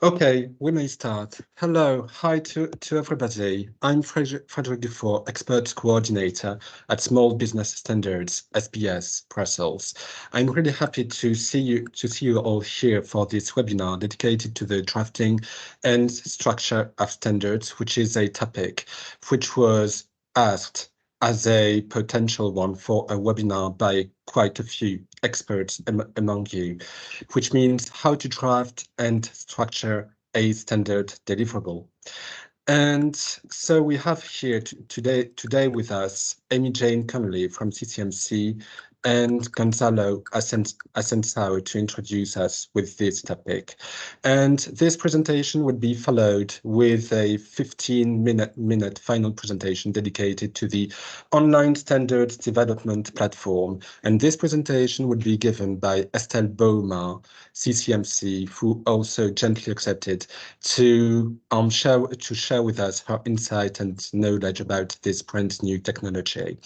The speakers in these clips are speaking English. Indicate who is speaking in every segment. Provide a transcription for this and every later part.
Speaker 1: Okay, we may start. Hello, hi to everybody. I'm Frederick Dufour, Expert Coordinator at Small Business Standards, SBS Brussels. I'm really happy to see you all here for this webinar dedicated to the drafting and structure of standards, which is a topic which was asked as a potential one for a webinar by quite a few experts among you, which means how to draft and structure a standard deliverable. And so we have here today with us Amy Jane Connolly from CCMC and Gonzalo Asensao to introduce us with this topic. And this presentation would be followed with a 15-minute final presentation dedicated to the online standards development platform. And this presentation would be given by Estelle Beaumar, CCMC, who also gently accepted to share with us her insight and knowledge about this brand new technology.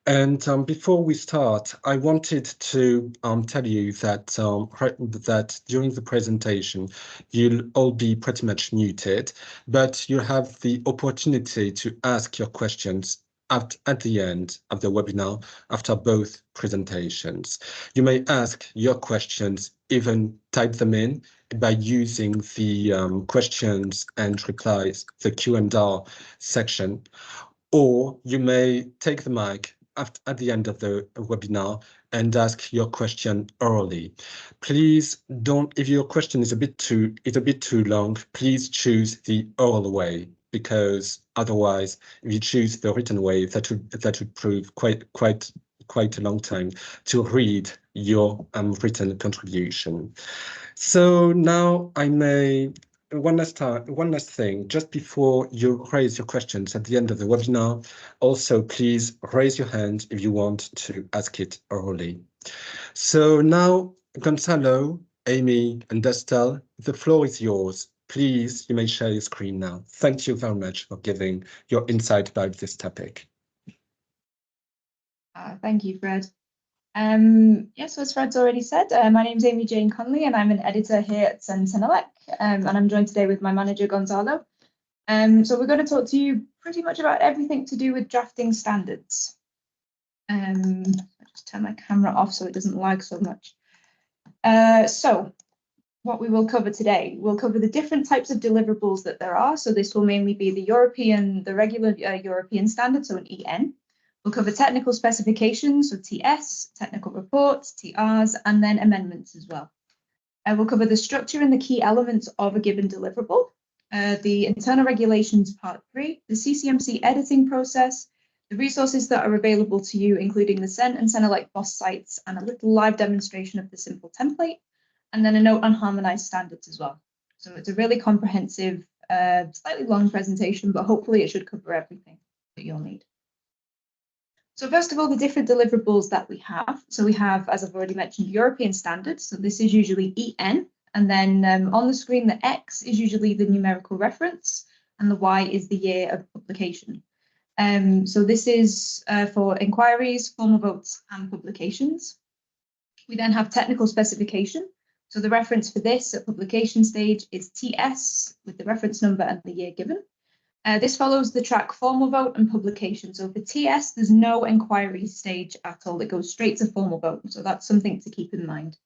Speaker 1: And before we start, I wanted to tell you that that during the presentation, you'll all be pretty much muted, but you'll have the opportunity to ask your questions at the end of the webinar after both presentations. You may ask your questions, even type them in by using the questions and replies, the Q&A section, or you may take the mic at the end of the webinar and ask your question orally. Please don't, if your question is a bit too long, please choose the oral way, because otherwise, if you choose the written way, that would prove quite a long time to read your written contribution. So now I may one last thing, just before you raise your questions at the end of the webinar, also please raise your hand if you want to ask it orally. So now, Gonzalo, Amy, and Estelle, the floor is yours. Please, you may share your screen now. Thank you very much for giving your insight about this topic.
Speaker 2: Thank you, Fred. Yes, as Fred's already said, my name is Amy Jane Conley and I'm an editor here at Sentinelec, and I'm joined today with my manager, Gonzalo. So we're going to talk to you pretty much about everything to do with drafting standards. I'll just turn my camera off so it doesn't lag so much. So what we will cover today, we'll cover the different types of deliverables that there are. So this will mainly be the regular European standard, so an EN. We'll cover technical specifications, so TS, technical reports, TRs, and then amendments as well. We'll cover the structure and the key elements of a given deliverable, the internal regulations part 3, the CCMC editing process, the resources that are available to you, including the CEN and Sentinelec BOSS sites, and a little live demonstration of the simple template, and then a note on harmonized standards as well. So it's a really comprehensive, slightly long presentation, but hopefully it should cover everything that you'll need. So first of all, the different deliverables that we have. So we have, as I've already mentioned, European standards. So this is usually EN. And then on the screen, the X is usually the numerical reference and the Y is the year of publication. So this is for inquiries, formal votes and publications. We then have technical specification. So the reference for this at publication stage is TS with the reference number and the year given. This follows the track formal vote and publication. So for TS, there's no inquiry stage at all. It goes straight to formal vote. So that's something to keep in mind.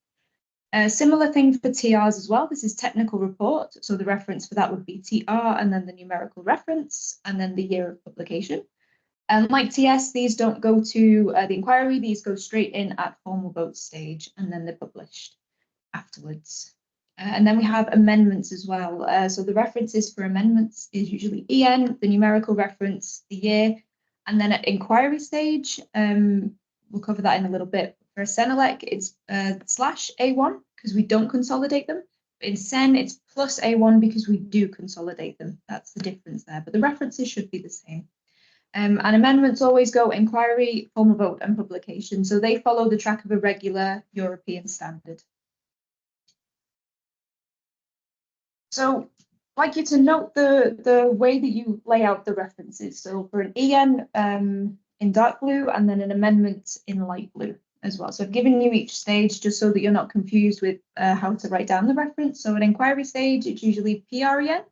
Speaker 2: Similar thing for TRs as well. This is technical report. So the reference for that would be TR and then the numerical reference and then the year of publication. And like TS, these don't go to the inquiry. These go straight in at formal vote stage and then they're published afterwards. And then we have amendments as well. So the references for amendments is usually EN, the numerical reference, the year, and then at inquiry stage, we'll cover that in a little bit. For Sentinelec, it's /A1 because we don't consolidate them. In Sen, it's plus A1 because we do consolidate them. That's the difference there, but the references should be the same. And amendments always go inquiry, formal vote, and publication. So they follow the track of a regular European standard. So I'd like you to note the way that you lay out the references. So for an EN in dark blue and then an amendment in light blue. as well. So I've given you each stage just so that you're not confused with how to write down the reference. So an inquiry stage, it's usually PREN,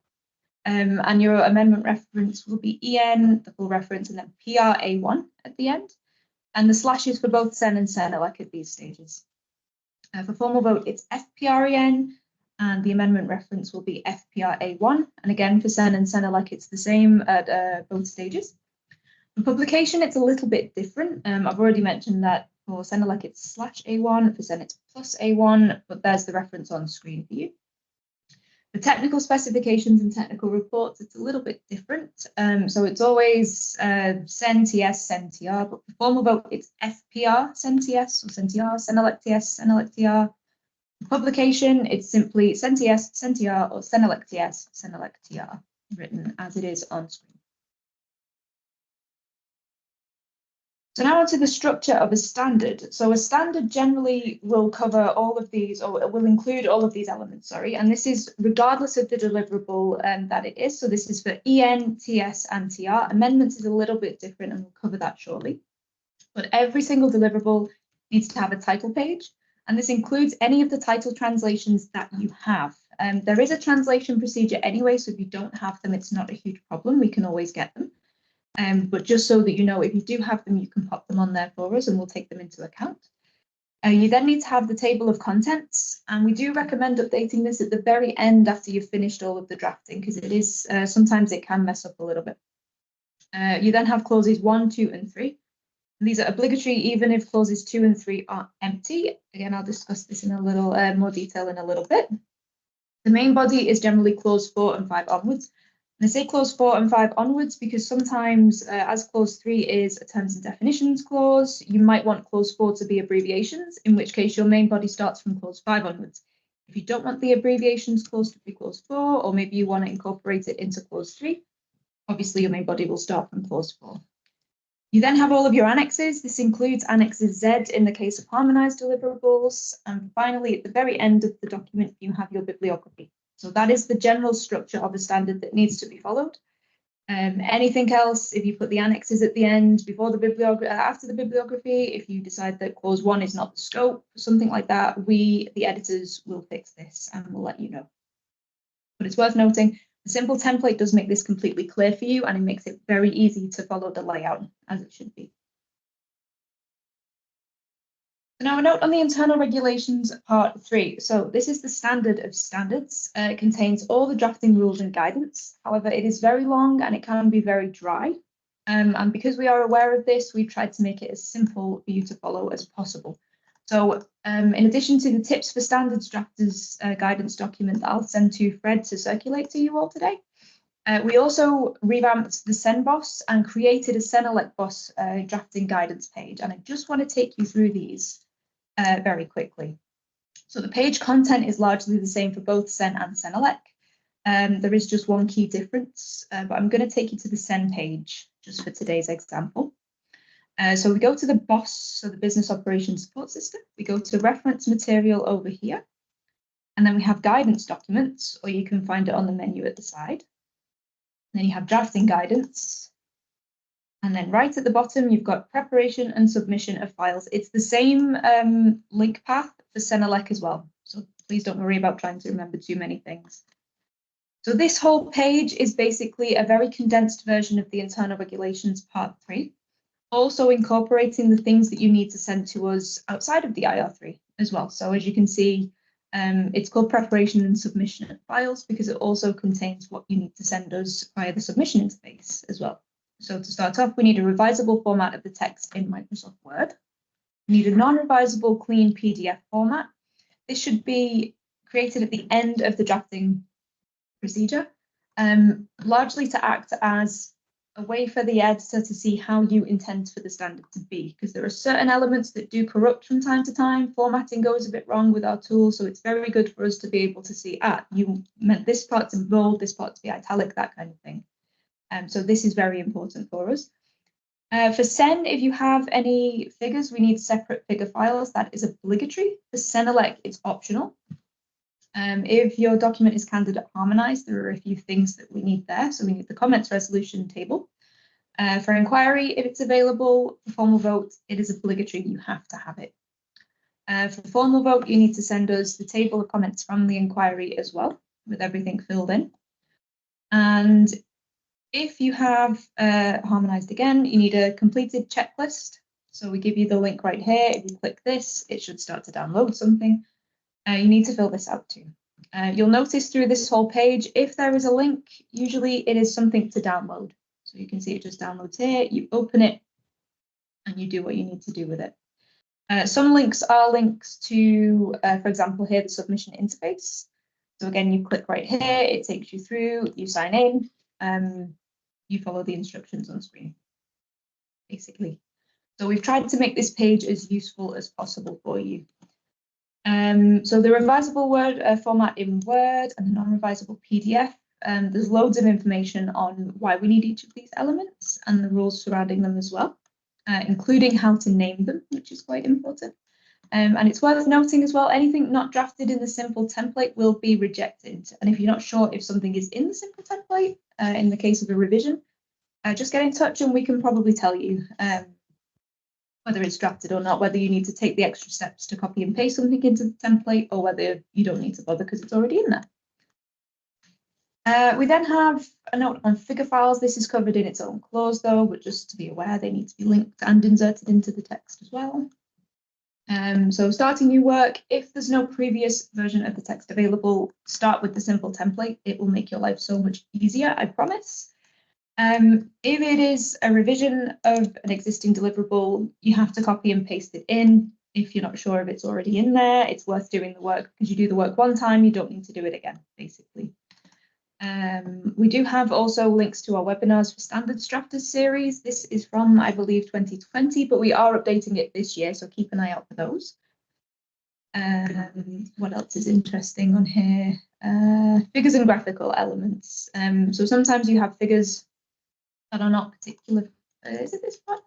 Speaker 2: and your amendment reference will be EN, the full reference, and then PRA1 at the end. And the slashes for both SEN and CENELEC at these stages. For formal vote, it's FPREN, and the amendment reference will be FPRA1. And again, for SEN and CENELEC, it's the same at both stages. For publication, it's a little bit different. I've already mentioned that for CENELEC, it's /A1, for SEN, it's +A1, but there's the reference on screen for you. The technical specifications and technical reports, it's a little bit different. So it's always SEN TS, SEN TR, but for formal vote, it's FPR, SEN TS, or SEN TR, CENELEC TS, CENELEC TR. For publication, it's simply SEN TS, SEN TR, or CENELEC TS, CENELEC TR, written as it is on screen. So now onto the structure of a standard. So a standard generally will cover all of these, or will include all of these elements, sorry, and this is regardless of the deliverable that it is. So this is for EN, TS, and TR. Amendments is a little bit different, and we'll cover that shortly. But every single deliverable needs to have a title page, and this includes any of the title translations that you have. There is a translation procedure anyway, so if you don't have them, it's not a huge problem. We can always get them. But just so that you know, if you do have them, you can pop them on there for us and we'll take them into account. You then need to have the table of contents, and we do recommend updating this at the very end after you've finished all of the drafting, because it is sometimes it can mess up a little bit. You then have clauses 1, 2, and 3. These are obligatory even if clauses 2 and 3 are empty. Again, I'll discuss this in a little more detail in a little bit. The main body is generally clause 4 and 5 onwards. And I say clause 4 and 5 onwards because sometimes, as clause 3 is a terms and definitions clause, you might want clause 4 to be abbreviations, in which case your main body starts from clause 5 onwards. If you don't want the abbreviations clause to be clause 4, or maybe you want to incorporate it into clause 3, obviously your main body will start from clause 4. You then have all of your annexes. This includes annexes Z in the case of harmonized deliverables. And finally, at the very end of the document, you have your bibliography. So that is the general structure of a standard that needs to be followed. Anything else, if you put the annexes at the end, before the bibliography, after the bibliography, if you decide that clause 1 is not the scope, something like that, we, the editors, will fix this and we'll let you know. But it's worth noting, the simple template does make this completely clear for you, and it makes it very easy to follow the layout as it should be. Now, a note on the internal regulations part 3. So this is the standard of standards. It contains all the drafting rules and guidance. However, it is very long and it can be very dry. And because we are aware of this, we've tried to make it as simple for you to follow as possible. So in addition to the tips for standards drafters guidance document that I'll send to Fred to circulate to you all today, we also revamped the CENBOSS and created a CENELEC BOSS drafting guidance page. And I just want to take you through these very quickly. So the page content is largely the same for both SEN and CENELEC. There is just one key difference, but I'm going to take you to the SEN page just for today's example. So we go to the BOSS, so the Business Operations Support System. We go to reference material over here, and then we have guidance documents, or you can find it on the menu at the side. And then you have drafting guidance. And then right at the bottom, you've got preparation and submission of files. It's the same link path for CENELEC as well. So please don't worry about trying to remember too many things. So this whole page is basically a very condensed version of the internal regulations part 3, also incorporating the things that you need to send to us outside of the IR3 as well. So as you can see, it's called preparation and submission of files because it also contains what you need to send us via the submission interface as well. So to start off, we need a revisable format of the text in Microsoft Word. We need a non-revisable clean PDF format. This should be created at the end of the drafting procedure, largely to act as a way for the editor to see how you intend for the standard to be, because there are certain elements that do corrupt from time to time. Formatting goes a bit wrong with our tool, so it's very good for us to be able to see, you meant this part to be bold, this part to be italic, that kind of thing. So this is very important for us. For SEN, if you have any figures, we need separate figure files. That is obligatory. For CENELEC, it's optional. If your document is candidate harmonized, there are a few things that we need there. So we need the comments resolution table. For inquiry, if it's available, for formal vote, it is obligatory. You have to have it. For formal vote, you need to send us the table of comments from the inquiry as well, with everything filled in. And if you have harmonized again, you need a completed checklist. So we give you the link right here. If you click this, it should start to download something. You need to fill this out too. You'll notice through this whole page, if there is a link, usually it is something to download. So you can see it just downloads here, you open it, and you do what you need to do with it. Some links are links to, for example, here, the submission interface. So again, you click right here, it takes you through, you sign in, you follow the instructions on screen, basically. So we've tried to make this page as useful as possible for you. So the revisable Word format in Word and the non-revisable PDF, there's loads of information on why we need each of these elements and the rules surrounding them as well, including how to name them, which is quite important. And it's worth noting as well, anything not drafted in the simple template will be rejected. And if you're not sure if something is in the simple template, in the case of a revision, just get in touch and we can probably tell you whether it's drafted or not, whether you need to take the extra steps to copy and paste something into the template or whether you don't need to bother because it's already in there. We then have a note on figure files. This is covered in its own clause though, but just to be aware, they need to be linked and inserted into the text as well. So starting new work, if there's no previous version of the text available, start with the simple template. It will make your life so much easier, I promise. If it is a revision of an existing deliverable, you have to copy and paste it in. If you're not sure if it's already in there, it's worth doing the work because you do the work one time, you don't need to do it again, basically. We do have also links to our webinars for Standards Drafters series. This is from, I believe, 2020, but we are updating it this year, so keep an eye out for those. What else is interesting on here? Figures and graphical elements. So sometimes you have figures that are not particular. Is it this one?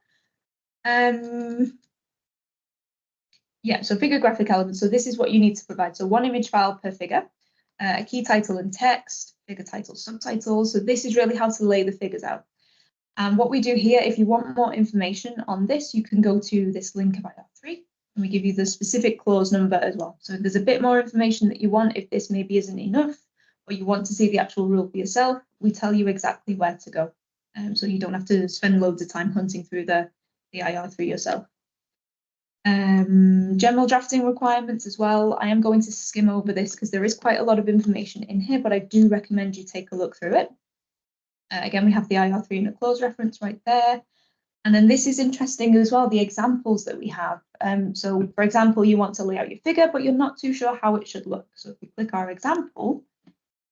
Speaker 2: Yeah, so figure graphic elements. So this is what you need to provide. So one image file per figure, a key title and text, figure title, subtitles. So this is really how to lay the figures out. And what we do here, if you want more information on this, you can go to this link about IR3, and we give you the specific clause number as well. So if there's a bit more information that you want, if this maybe isn't enough, or you want to see the actual rule for yourself, we tell you exactly where to go. So you don't have to spend loads of time hunting through the IR3 yourself. General drafting requirements as well. I am going to skim over this because there is quite a lot of information in here, but I do recommend you take a look through it. Again, we have the IR3 and a clause reference right there. And then this is interesting as well, the examples that we have. So for example, you want to lay out your figure, but you're not too sure how it should look. So if we click our example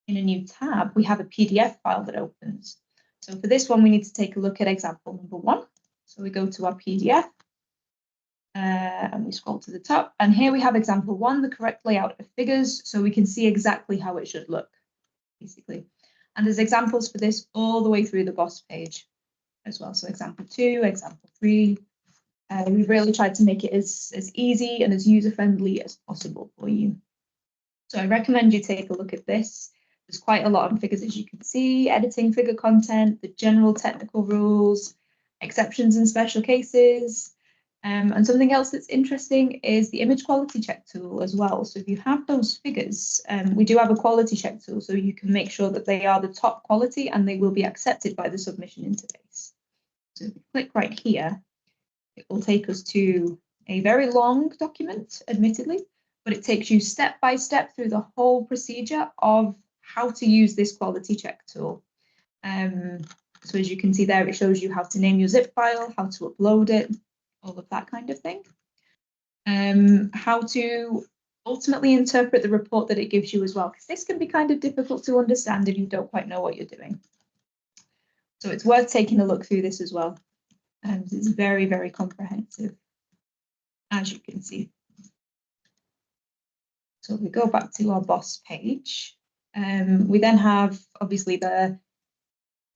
Speaker 2: in a new tab, we have a PDF file that opens. So for this one, we need to take a look at example number 1. So we go to our PDF and we scroll to the top. And here we have example 1, the correct layout of figures. So we can see exactly how it should look, basically. And there's examples for this all the way through the boss page as well. So example 2, example 3. We've really tried to make it as easy and as user-friendly as possible for you. So I recommend you take a look at this. There's quite a lot on figures, as you can see, editing figure content, the general technical rules, exceptions and special cases. And something else that's interesting is the image quality check tool as well. So if you have those figures, we do have a quality check tool, so you can make sure that they are the top quality and they will be accepted by the submission interface. So if we click right here, it will take us to a very long document, admittedly, but it takes you step by step through the whole procedure of how to use this quality check tool. So as you can see there, it shows you how to name your zip file, how to upload it, all of that kind of thing. How to ultimately interpret the report that it gives you as well, because this can be kind of difficult to understand if you don't quite know what you're doing. So it's worth taking a look through this as well. It's very, very comprehensive, as you can see. So if we go back to our boss page, we then have obviously the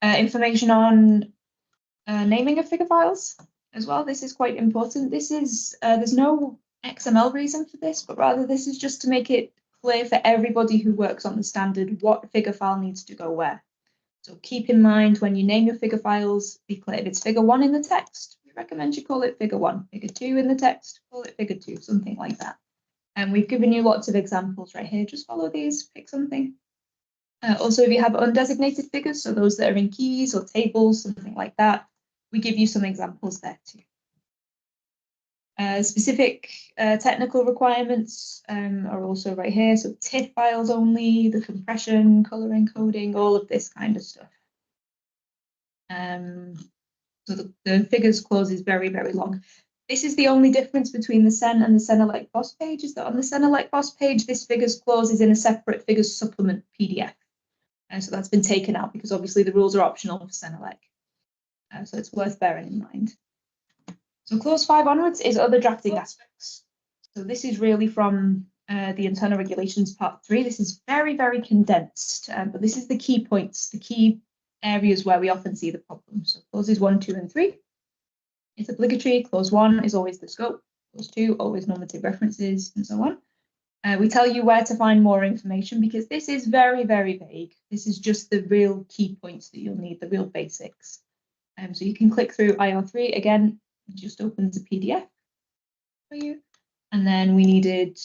Speaker 2: information on naming of figure files as well. This is quite important. This is there's no XML reason for this, but rather this is just to make it clear for everybody who works on the standard what figure file needs to go where. So keep in mind when you name your figure files, be clear if it's figure 1 in the text, we recommend you call it figure 1. Figure 2 in the text, call it figure 2, something like that. And we've given you lots of examples right here. Just follow these, pick something. Also, if you have undesignated figures, so those that are in keys or tables, something like that, we give you some examples there too. Specific technical requirements are also right here. So TIFF files only, the compression, color encoding, all of this kind of stuff. So the figures clause is very, very long. This is the only difference between the SEN and the Senelec BOSS page, is that on the Senelec BOSS page, this figures clause is in a separate figures supplement PDF. So that's been taken out because obviously the rules are optional for Senelec. So it's worth bearing in mind. So clause 5 onwards is other drafting aspects. So this is really from the internal regulations part 3. This is very, very condensed, but this is the key points, the key areas where we often see the problem. So clauses 1, 2, and 3 is obligatory. Clause 1 is always the scope. Clause 2, always normative references, and so on. We tell you where to find more information because this is very, very vague. This is just the real key points that you'll need, the real basics. So you can click through IR3 again. It just opens a PDF for you. And then we needed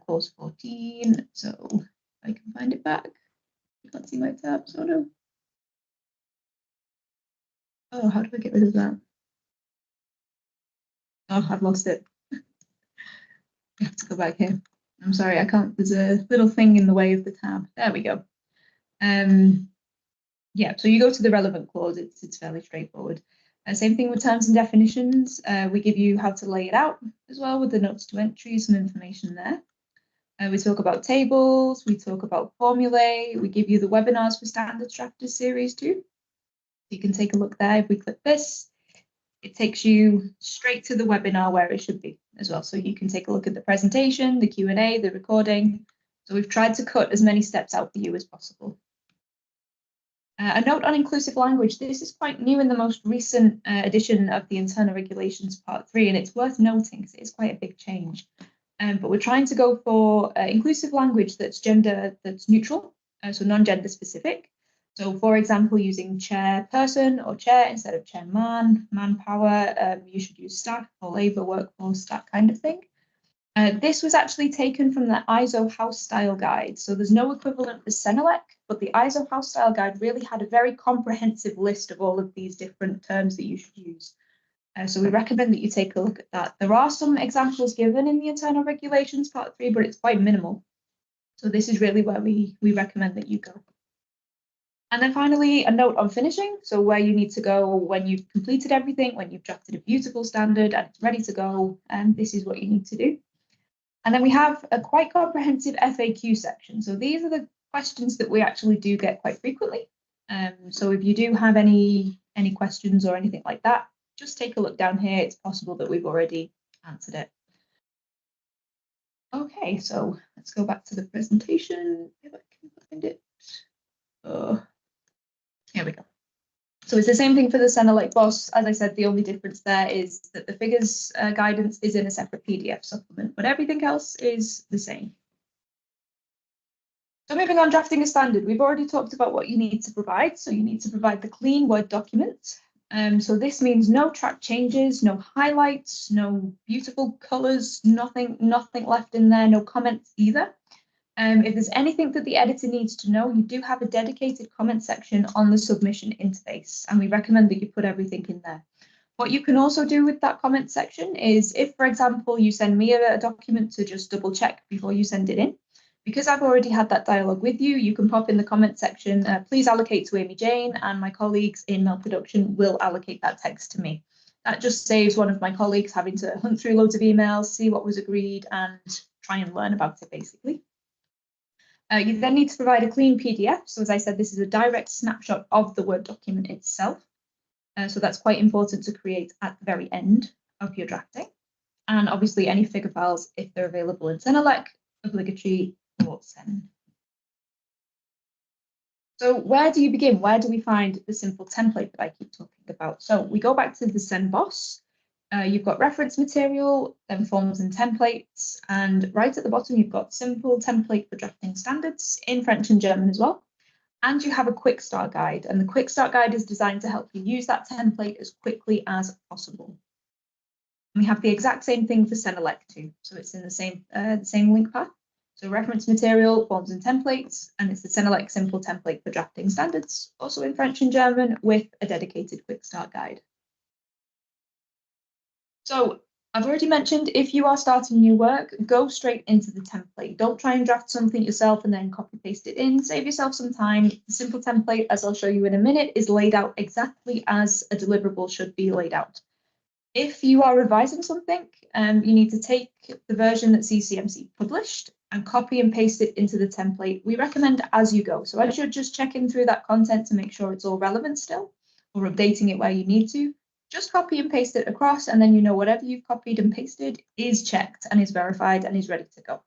Speaker 2: clause 14. So I can find it back. I can't see my tab, sort of. Oh, how do I get rid of that? Oh, I've lost it. I have to go back here. I'm sorry, I can't. There's a little thing in the way of the tab. There we go. Yeah, so you go to the relevant clause. It's fairly straightforward. Same thing with terms and definitions. We give you how to lay it out as well with the notes to entry, some information there. We talk about tables, we talk about formulae, we give you the webinars for Standards Drafters series too. You can take a look there. If we click this, it takes you straight to the webinar where it should be as well. So you can take a look at the presentation, the Q&A, the recording. So we've tried to cut as many steps out for you as possible. A note on inclusive language. This is quite new in the most recent edition of the Internal Regulations Part 3, and it's worth noting because it is quite a big change. But we're trying to go for inclusive language that's that's neutral, so non-gender specific. So, for example, using chairperson or chair instead of chairman, manpower, you should use staff or labour, workforce, that kind of thing. This was actually taken from the ISO House Style Guide. So there's no equivalent for Senelec, but the ISO House Style Guide really had a very comprehensive list of all of these different terms that you should use. So we recommend that you take a look at that. There are some examples given in the Internal Regulations Part 3, but it's quite minimal. So this is really where we recommend that you go. And then finally, a note on finishing. So where you need to go when you've completed everything, when you've drafted a beautiful standard and it's ready to go, and this is what you need to do. And then we have a quite comprehensive FAQ section. So these are the questions that we actually do get quite frequently. So if you do have any questions or anything like that, just take a look down here. It's possible that we've already answered it. Okay, so let's go back to the presentation if I can find it. Here we go. So it's the same thing for the Senelec BOSS. As I said, the only difference there is that the figures guidance is in a separate PDF supplement, but everything else is the same. So moving on, drafting a standard. We've already talked about what you need to provide. So you need to provide the clean Word document. So this means no track changes, no highlights, no beautiful colours, nothing left in there, no comments either. If there's anything that the editor needs to know, you do have a dedicated comment section on the submission interface, and we recommend that you put everything in there. What you can also do with that comment section is if, for example, you send me a document to just double check before you send it in, because I've already had that dialogue with you, you can pop in the comment section, please allocate to Amy Jane, and my colleagues in mail production will allocate that text to me. That just saves one of my colleagues having to hunt through loads of emails, see what was agreed, and try and learn about it, basically. You then need to provide a clean PDF. So as I said, this is a direct snapshot of the Word document itself. So that's quite important to create at the very end of your drafting. And obviously any figure files, if they're available in Senelec, obligatory or SEN. So where do you begin? Where do we find the simple template that I keep talking about? So we go back to the SEN BOSS. You've got reference material, then forms and templates, and right at the bottom you've got simple template for drafting standards in French and German as well. And you have a quick start guide, and the quick start guide is designed to help you use that template as quickly as possible. We have the exact same thing for Senelec too. So it's in the same link path. So reference material, forms and templates, and it's the Senelec simple template for drafting standards, also in French and German with a dedicated quick start guide. So I've already mentioned, if you are starting new work, go straight into the template. Don't try and draft something yourself and then copy paste it in. Save yourself some time. The simple template, as I'll show you in a minute, is laid out exactly as a deliverable should be laid out. If you are revising something, you need to take the version that CCMC published and copy and paste it into the template. We recommend as you go. So as you're just checking through that content to make sure it's all relevant still, or updating it where you need to, just copy and paste it across, and then you know whatever you've copied and pasted is checked and is verified and is ready to go.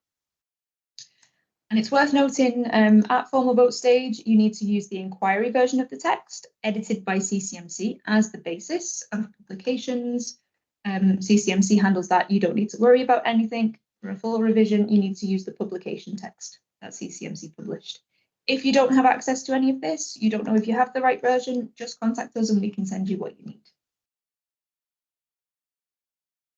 Speaker 2: And it's worth noting, at formal vote stage, you need to use the inquiry version of the text, edited by CCMC as the basis of publications. CCMC handles that. You don't need to worry about anything. For a full revision, you need to use the publication text that CCMC published. If you don't have access to any of this, you don't know if you have the right version, just contact us and we can send you what you need.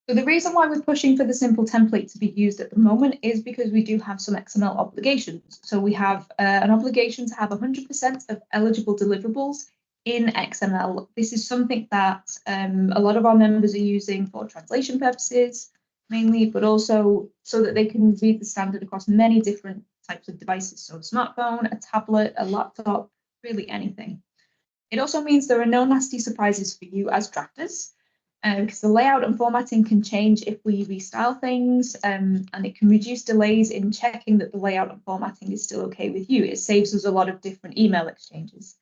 Speaker 2: So the reason why we're pushing for the simple template to be used at the moment is because we do have some XML obligations. So we have an obligation to have 100% of eligible deliverables in XML. This is something that a lot of our members are using for translation purposes, mainly, but also so that they can read the standard across many different types of devices. So a smartphone, a tablet, a laptop, really anything. It also means there are no nasty surprises for you as drafters. Because the layout and formatting can change if we restyle things, and it can reduce delays in checking that the layout and formatting is still okay with you. It saves us a lot of different email exchanges.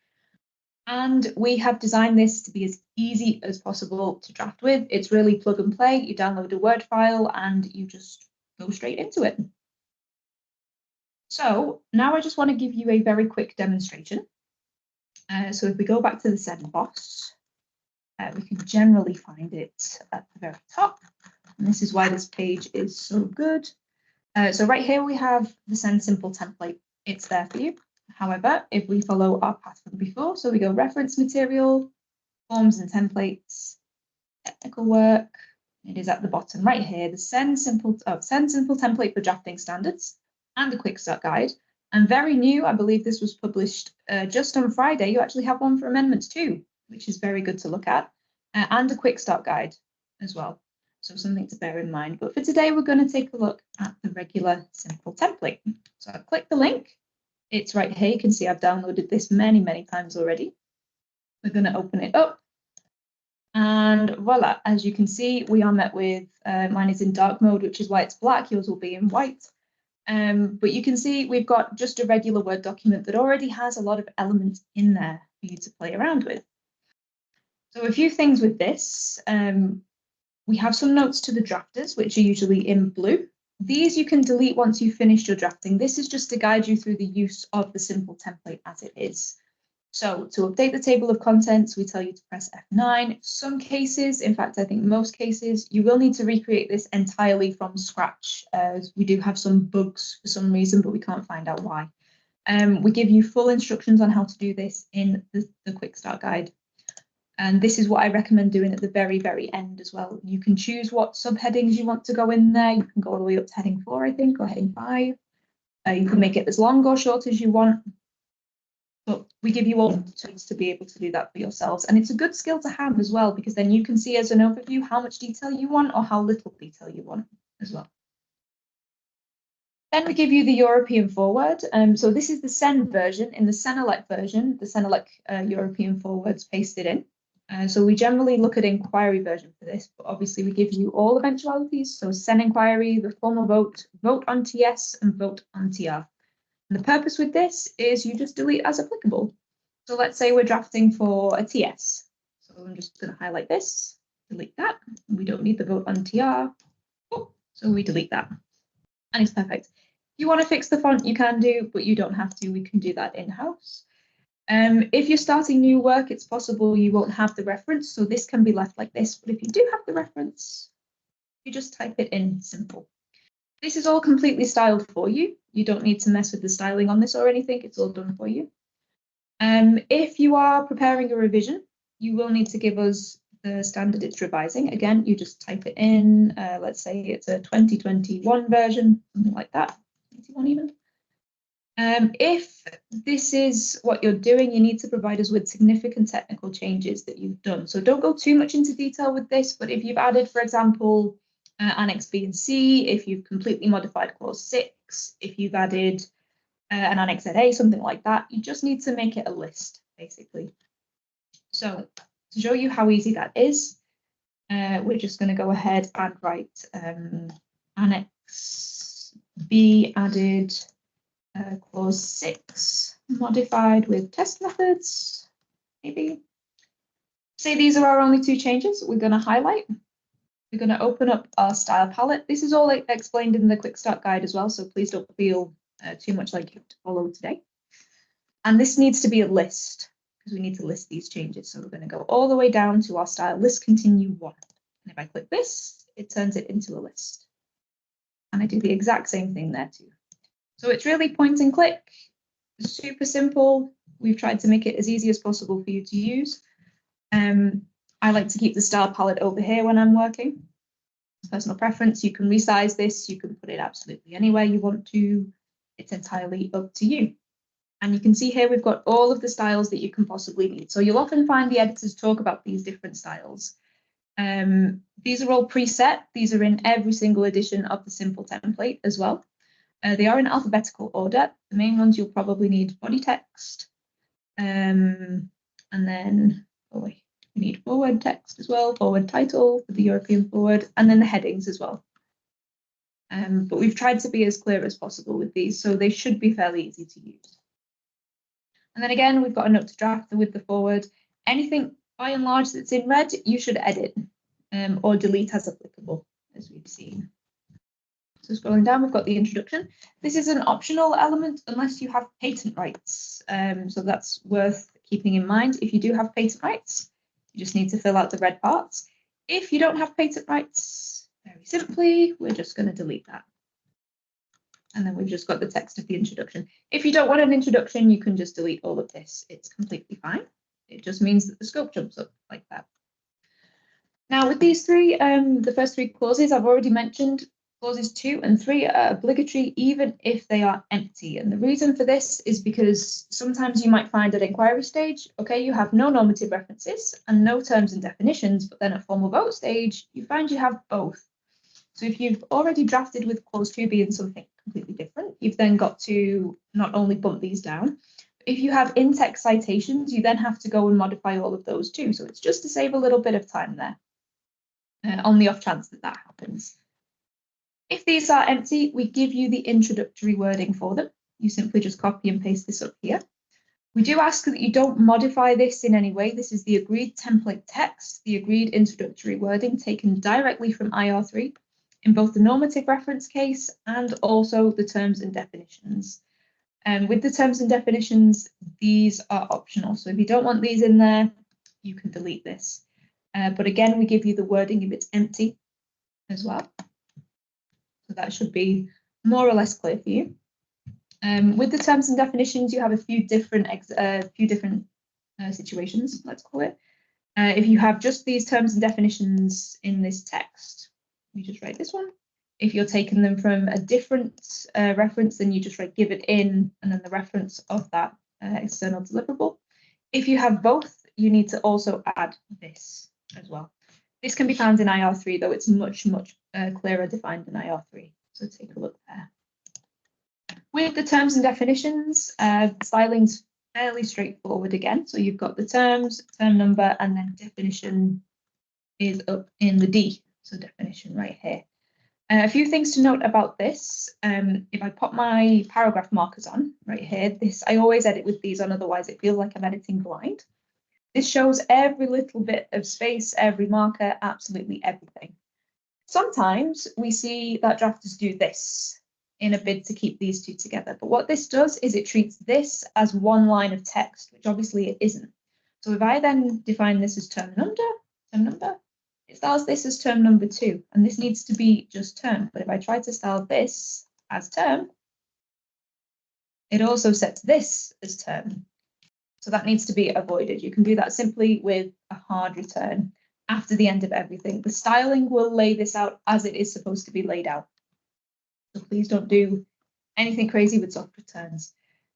Speaker 2: And we have designed this to be as easy as possible to draft with. It's really plug and play. You download a Word file and you just go straight into it. So now I just want to give you a very quick demonstration. So if we go back to the Send box, we can generally find it at the very top. And this is why this page is so good. So right here we have the Send Simple template. It's there for you. However, if we follow our path from before, so we go reference material, forms and templates, technical work. It is at the bottom right here, the Send Simple template for drafting standards and the quick start guide. And very new, I believe this was published just on Friday. You actually have one for amendments too, which is very good to look at, and a quick start guide as well. So something to bear in mind. But for today, we're going to take a look at the regular simple template. So I'll click the link. It's right here. You can see I've downloaded this many, many times already. We're going to open it up. And voila, as you can see, we are met with, mine is in dark mode, which is why it's black. Yours will be in white. But you can see we've got just a regular Word document that already has a lot of elements in there for you to play around with. So a few things with this. We have some notes to the drafters, which are usually in blue. These you can delete once you've finished your drafting. This is just to guide you through the use of the simple template as it is. So to update the table of contents, we tell you to press F9. Some cases, in fact, I think most cases, you will need to recreate this entirely from scratch, as we do have some bugs for some reason, but we can't find out why. We give you full instructions on how to do this in the Quick Start Guide. And this is what I recommend doing at the very, very end as well. You can choose what subheadings you want to go in there. You can go all the way up to heading 4, I think, or heading 5. You can make it as long or short as you want. But we give you all the tools to be able to do that for yourselves. And it's a good skill to have as well, because then you can see as an overview how much detail you want or how little detail you want as well. Then we give you the European forward. So this is the Send version. In the Senelec version, the Senelec European forwards pasted in. So we generally look at inquiry version for this, but obviously we give you all eventualities. So Send inquiry, the formal vote, vote on TS, and vote on TR. And the purpose with this is you just delete as applicable. So let's say we're drafting for a TS. So I'm just going to highlight this, delete that. We don't need the vote on TR. Oh, so we delete that. And it's perfect. If you want to fix the font, you can do, but you don't have to. We can do that in-house. If you're starting new work, it's possible you won't have the reference, so this can be left like this. But if you do have the reference, you just type it in simple. This is all completely styled for you. You don't need to mess with the styling on this or anything. It's all done for you. If you are preparing a revision, you will need to give us the standard it's revising. Again, you just type it in. Let's say it's a 2021 version, something like that, 21 even. If this is what you're doing, you need to provide us with significant technical changes that you've done. So don't go too much into detail with this, but if you've added, for example, Annex B and C, if you've completely modified Clause 6, if you've added an Annex ZA, something like that, you just need to make it a list, basically. So to show you how easy that is, we're just going to go ahead and write Annex B added Clause 6 modified with test methods, maybe. Say these are our only two changes. We're going to highlight. We're going to open up our style palette. This is all explained in the Quick Start Guide as well, so please don't feel too much like you have to follow today. And this needs to be a list, because we need to list these changes. So we're going to go all the way down to our style list continue 1. And if I click this, it turns it into a list. And I do the exact same thing there too. So it's really point and click, super simple. We've tried to make it as easy as possible for you to use. I like to keep the style palette over here when I'm working. Personal preference, you can resize this, you can put it absolutely anywhere you want to. It's entirely up to you. And you can see here we've got all of the styles that you can possibly need. So you'll often find the editors talk about these different styles. These are all preset. These are in every single edition of the simple template as well. They are in alphabetical order. The main ones you'll probably need body text. And then we need forward text as well, forward title for the European forward, and then the headings as well. But we've tried to be as clear as possible with these, so they should be fairly easy to use. And then again, we've got a note to draft with the forward. Anything by and large that's in red, you should edit or delete as applicable, as we've seen. So scrolling down, we've got the introduction. This is an optional element unless you have patent rights. So that's worth keeping in mind. If you do have patent rights, you just need to fill out the red parts. If you don't have patent rights, very simply, we're just going to delete that. And then we've just got the text of the introduction. If you don't want an introduction, you can just delete all of this. It's completely fine. It just means that the scope jumps up like that. Now with these three, the first three clauses I've already mentioned, clauses 2 and 3 are obligatory even if they are empty. And the reason for this is because sometimes you might find at inquiry stage, okay, you have no normative references and no terms and definitions, but then at formal vote stage, you find you have both. So if you've already drafted with clause 2 being something completely different, you've then got to not only bump these down, but if you have in-text citations, you then have to go and modify all of those too. So it's just to save a little bit of time there on the off chance that that happens. If these are empty, we give you the introductory wording for them. You simply just copy and paste this up here. We do ask that you don't modify this in any way. This is the agreed template text, the agreed introductory wording taken directly from IR3 in both the normative reference case and also the terms and definitions. With the terms and definitions, these are optional. So if you don't want these in there, you can delete this. But again, we give you the wording if it's empty as well. So that should be more or less clear for you. With the terms and definitions, you have a few different situations, let's call it. If you have just these terms and definitions in this text, you just write this one. If you're taking them from a different reference, then you just write give it in and then the reference of that external deliverable. If you have both, you need to also add this as well. This can be found in IR3, though it's much, much clearer defined in IR3. So take a look there. With the terms and definitions, styling's fairly straightforward again. So you've got the terms, term number, and then definition is up in the D. So definition right here. A few things to note about this. If I pop my paragraph markers on right here, I always edit with these on, otherwise it feels like I'm editing blind. This shows every little bit of space, every marker, absolutely everything. Sometimes we see that drafters do this in a bid to keep these two together. But what this does is it treats this as one line of text, which obviously it isn't. So if I then define this as term number, it styles this as term number 2, and this needs to be just term. But if I try to style this as term, it also sets this as term. So that needs to be avoided. You can do that simply with a hard return. after the end of everything. The styling will lay this out as it is supposed to be laid out. So please don't do anything crazy with soft returns.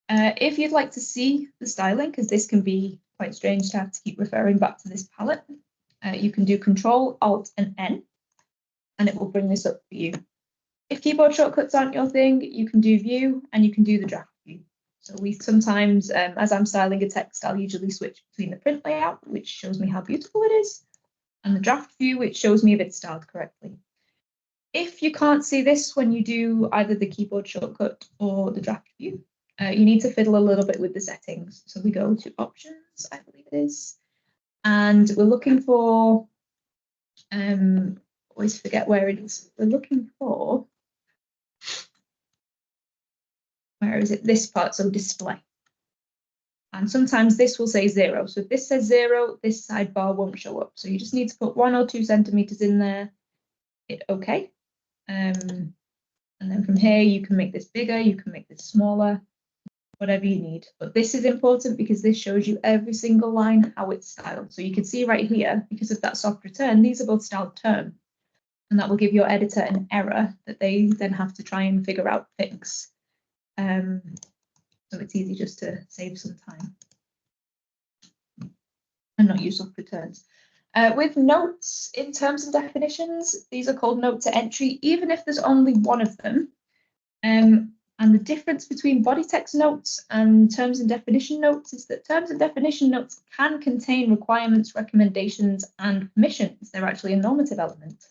Speaker 2: If you'd like to see the styling, because this can be quite strange to have to keep referring back to this palette, you can do Control, Alt, and N, and it will bring this up for you. If keyboard shortcuts aren't your thing, you can do View, and you can do the draft view. So we sometimes, as I'm styling a text, I'll usually switch between the print layout, which shows me how beautiful it is, and the draft view, which shows me if it's styled correctly. If you can't see this when you do either the keyboard shortcut or the draft view, you need to fiddle a little bit with the settings. So we go to Options, I believe it is, and we're looking for, always forget where it is. We're looking for, where is it? This part, so display. And sometimes this will say 0. So if this says 0, this sidebar won't show up. So you just need to put 1 or 2 centimeters in there, hit OK. And then from here, you can make this bigger, you can make this smaller, whatever you need. But this is important because this shows you every single line, how it's styled. So you can see right here, because of that soft return, these are both styled term. And that will give your editor an error that they then have to try and figure out, fix. So it's easy just to save some time and not use soft returns. With notes in terms and definitions, these are called note to entry, even if there's only one of them. And the difference between body text notes and terms and definition notes is that terms and definition notes can contain requirements, recommendations, and permissions. They're actually a normative element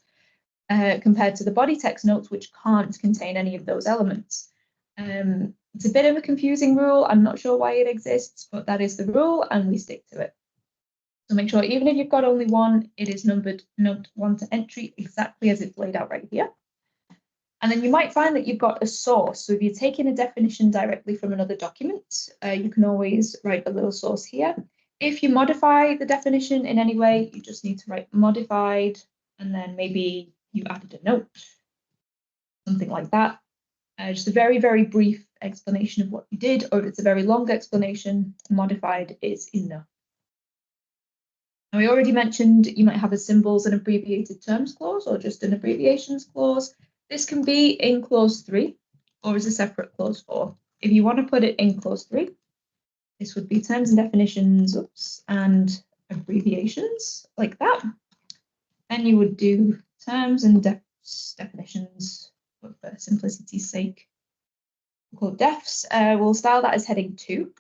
Speaker 2: compared to the body text notes, which can't contain any of those elements. It's a bit of a confusing rule. I'm not sure why it exists, but that is the rule and we stick to it. So make sure even if you've got only one, it is numbered note 1 to entry exactly as it's laid out right here. And then you might find that you've got a source. So if you're taking a definition directly from another document, you can always write a little source here. If you modify the definition in any way, you just need to write modified, and then maybe you added a note, something like that. Just a very, very brief explanation of what you did, or if it's a very long explanation, modified is enough. Now, we already mentioned you might have a symbols and abbreviated terms clause or just an abbreviations clause. This can be in clause 3 or as a separate clause 4. If you want to put it in clause 3, this would be terms and definitions, and abbreviations like that. Then you would do terms and definitions, but for simplicity's sake, we'll call defs. We'll style that as heading 2,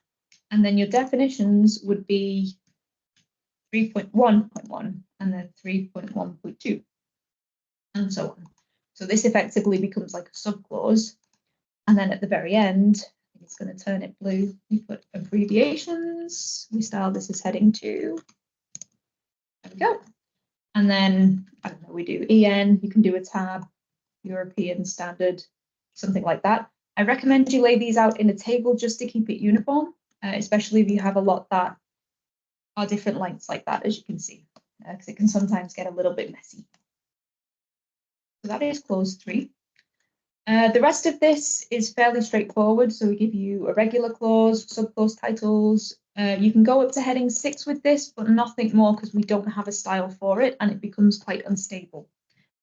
Speaker 2: and then your definitions would be 3.1.1 and then 3.1.2 and so on. So this effectively becomes like a subclause, and then at the very end, it's going to turn it blue. We put abbreviations. We style this as heading 2. There we go. And then, I don't know, we do EN. You can do a tab, European standard, something like that. I recommend you lay these out in a table just to keep it uniform, especially if you have a lot that are different lengths like that, as you can see, because it can sometimes get a little bit messy. So that is clause 3. The rest of this is fairly straightforward. So we give you a regular clause, subclause titles. You can go up to heading 6 with this, but nothing more because we don't have a style for it and it becomes quite unstable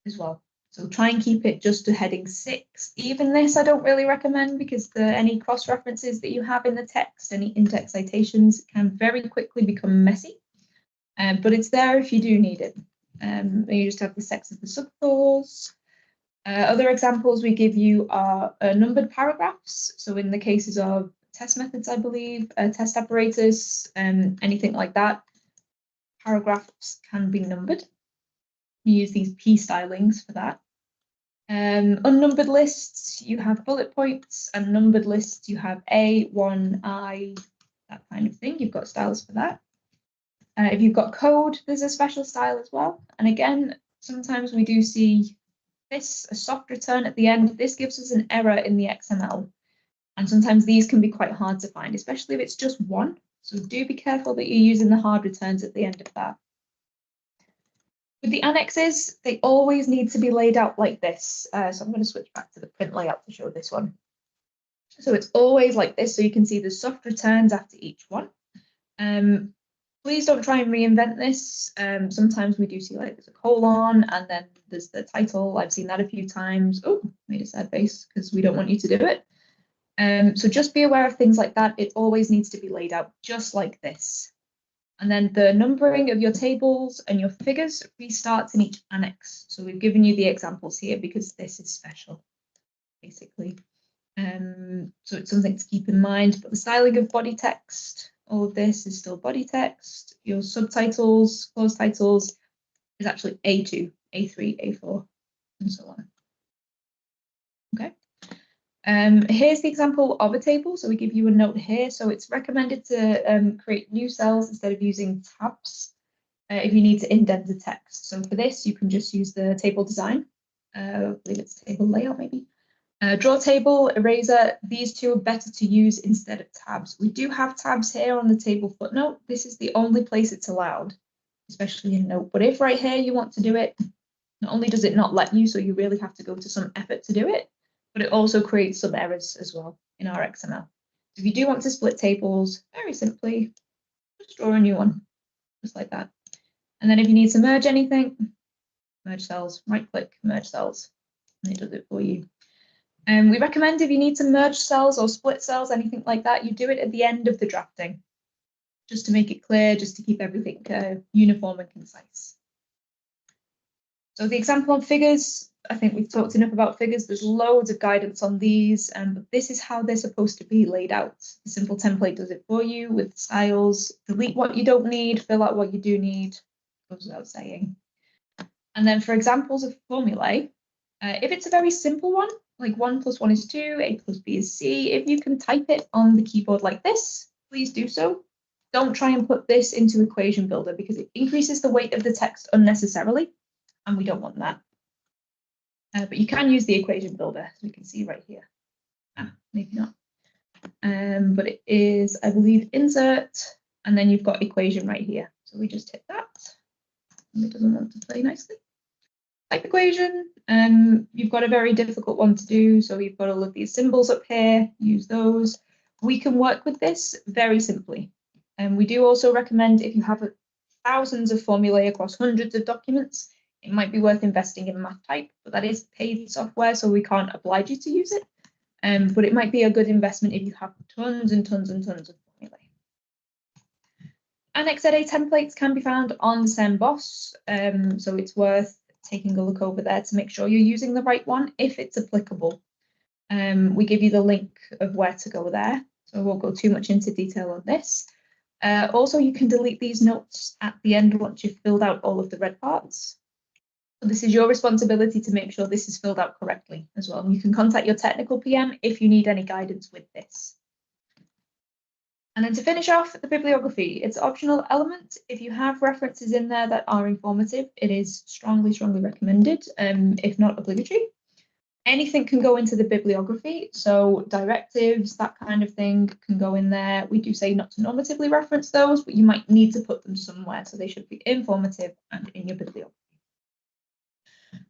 Speaker 2: as well. So try and keep it just to heading 6. Even this I don't really recommend because any cross references that you have in the text, any in-text citations can very quickly become messy. But it's there if you do need it. You just have the sex of the subclause. Other examples we give you are numbered paragraphs. So in the cases of test methods, I believe, test apparatus, anything like that, paragraphs can be numbered. You use these P stylings for that. Unnumbered lists, you have bullet points, and numbered lists, you have A, 1, I, that kind of thing. You've got styles for that. If you've got code, there's a special style as well. And again, sometimes we do see this, a soft return at the end. This gives us an error in the XML. And sometimes these can be quite hard to find, especially if it's just one. So do be careful that you're using the hard returns at the end of that. With the annexes, they always need to be laid out like this. So I'm going to switch back to the print layout to show this one. So it's always like this, so you can see the soft returns after each one. Please don't try and reinvent this. Sometimes we do see like there's a colon and then there's the title. I've seen that a few times. Oh, made a sad face because we don't want you to do it. So just be aware of things like that. It always needs to be laid out just like this. And then the numbering of your tables and your figures restarts in each annex. So we've given you the examples here because this is special, basically. So it's something to keep in mind. But the styling of body text, all of this is still body text. Your subtitles, clause titles is actually A2, A3, A4, and so on. Okay. Here's the example of a table. So we give you a note here. So it's recommended to create new cells instead of using tabs if you need to indent the text. So for this, you can just use the table design. I believe it's table layout maybe. Draw table, eraser, these two are better to use instead of tabs. We do have tabs here on the table footnote. This is the only place it's allowed, especially in Note. But if right here you want to do it, not only does it not let you, so you really have to go to some effort to do it, but it also creates some errors as well in our XML. So if you do want to split tables, very simply, just draw a new one, just like that. And then if you need to merge anything, merge cells, right click, merge cells, and it does it for you. We recommend if you need to merge cells or split cells, anything like that, you do it at the end of the drafting, just to make it clear, just to keep everything uniform and concise. So the example on figures, I think we've talked enough about figures. There's loads of guidance on these, but this is how they're supposed to be laid out. The simple template does it for you with styles. Delete what you don't need, fill out what you do need, goes without saying. And then for examples of formulae, if it's a very simple one, like 1 + 1 is 2, A + B is C, if you can type it on the keyboard like this, please do so. Don't try and put this into equation builder because it increases the weight of the text unnecessarily, and we don't want that. But you can use the equation builder, as we can see right here. Maybe not. But it is, I believe, insert, and then you've got equation right here. So we just hit that, and it doesn't want to play nicely. Type equation, you've got a very difficult one to do, so you've got all of these symbols up here, use those. We can work with this very simply. And we do also recommend if you have thousands of formulae across hundreds of documents, it might be worth investing in MathType, but that is paid software, so we can't oblige you to use it. But it might be a good investment if you have tons and tons and tons of formulae. Annex ZA templates can be found on SEMBOSS, so it's worth taking a look over there to make sure you're using the right one if it's applicable. We give you the link of where to go there, so I won't go too much into detail on this. Also, you can delete these notes at the end once you've filled out all of the red parts. So this is your responsibility to make sure this is filled out correctly as well. And you can contact your technical PM if you need any guidance with this. And then to finish off, the bibliography. It's an optional element. If you have references in there that are informative, it is strongly, strongly recommended, if not obligatory. Anything can go into the bibliography, so directives, that kind of thing can go in there. We do say not to normatively reference those, but you might need to put them somewhere, so they should be informative and in your bibliography.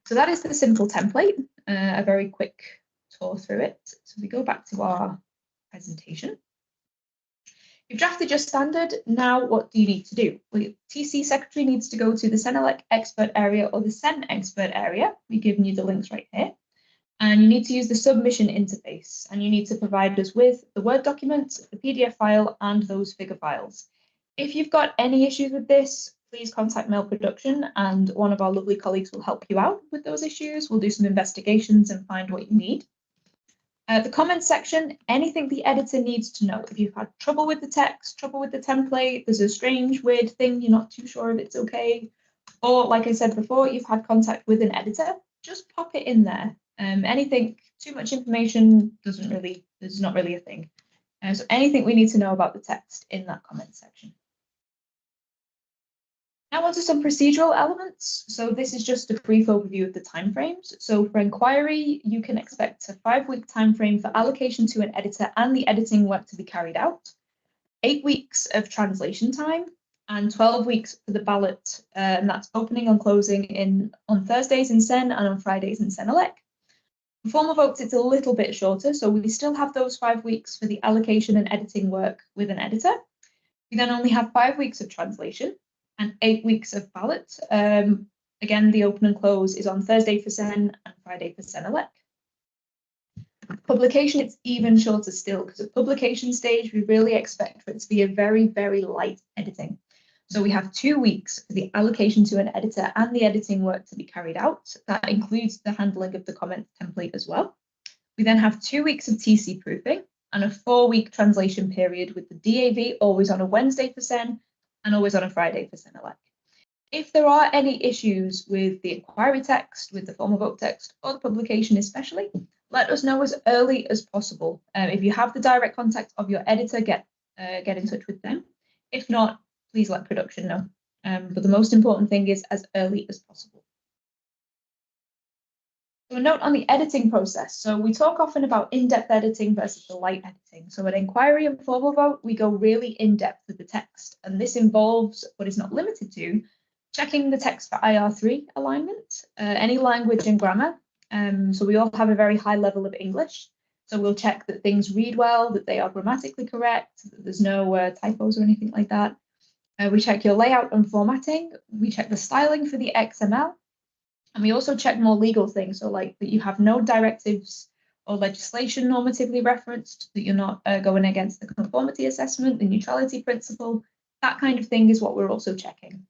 Speaker 2: So that is the simple template, a very quick tour through it. So we go back to our presentation. You've drafted your standard. Now, what do you need to do? Well, your TC secretary needs to go to the CENELEC expert area or the CEN expert area. We've given you the links right here. And you need to use the submission interface. And you need to provide us with the Word document, the PDF file, and those figure files. If you've got any issues with this, please contact Mail Production and one of our lovely colleagues will help you out with those issues. We'll do some investigations and find what you need. The comments section, anything the editor needs to know. If you've had trouble with the text, trouble with the template, there's a strange, weird thing, you're not too sure if it's okay, or like I said before, you've had contact with an editor, just pop it in there. Anything, too much information there's not really a thing. So anything we need to know about the text in that comment section. Now on to some procedural elements. So this is just a brief overview of the timeframes. So for inquiry, you can expect a 5-week timeframe for allocation to an editor and the editing work to be carried out, 8 weeks of translation time, and 12 weeks for the ballot. And that's opening and closing on Thursdays in CEN and on Fridays in CENELEC. For formal votes, it's a little bit shorter. So we still have those 5 weeks for the allocation and editing work with an editor. We then only have 5 weeks of translation and 8 weeks of ballot. Again, the open and close is on Thursday for SEN and Friday for SENELEC. Publication, it's even shorter still, because at publication stage, we really expect for it to be a very, very light editing. So we have 2 weeks for the allocation to an editor and the editing work to be carried out. That includes the handling of the comment template as well. We then have 2 weeks of TC proofing and a 4-week translation period with the DAV always on a Wednesday for SEN and always on a Friday for SENELEC. If there are any issues with the inquiry text, with the formal vote text, or the publication especially, let us know as early as possible. If you have the direct contact of your editor, get in touch with them. If not, please let production know. But the most important thing is as early as possible. So a note on the editing process. So we talk often about in-depth editing versus the light editing. So at inquiry and formal vote, we go really in-depth with the text. And this involves, but is not limited to, checking the text for IR3 alignment, any language and grammar. So we all have a very high level of English. So we'll check that things read well, that they are grammatically correct, that there's no typos or anything like that. We check your layout and formatting. We check the styling for the XML. And we also check more legal things, so like that you have no directives or legislation normatively referenced, that you're not going against the conformity assessment, the neutrality principle. That kind of thing is what we're also checking.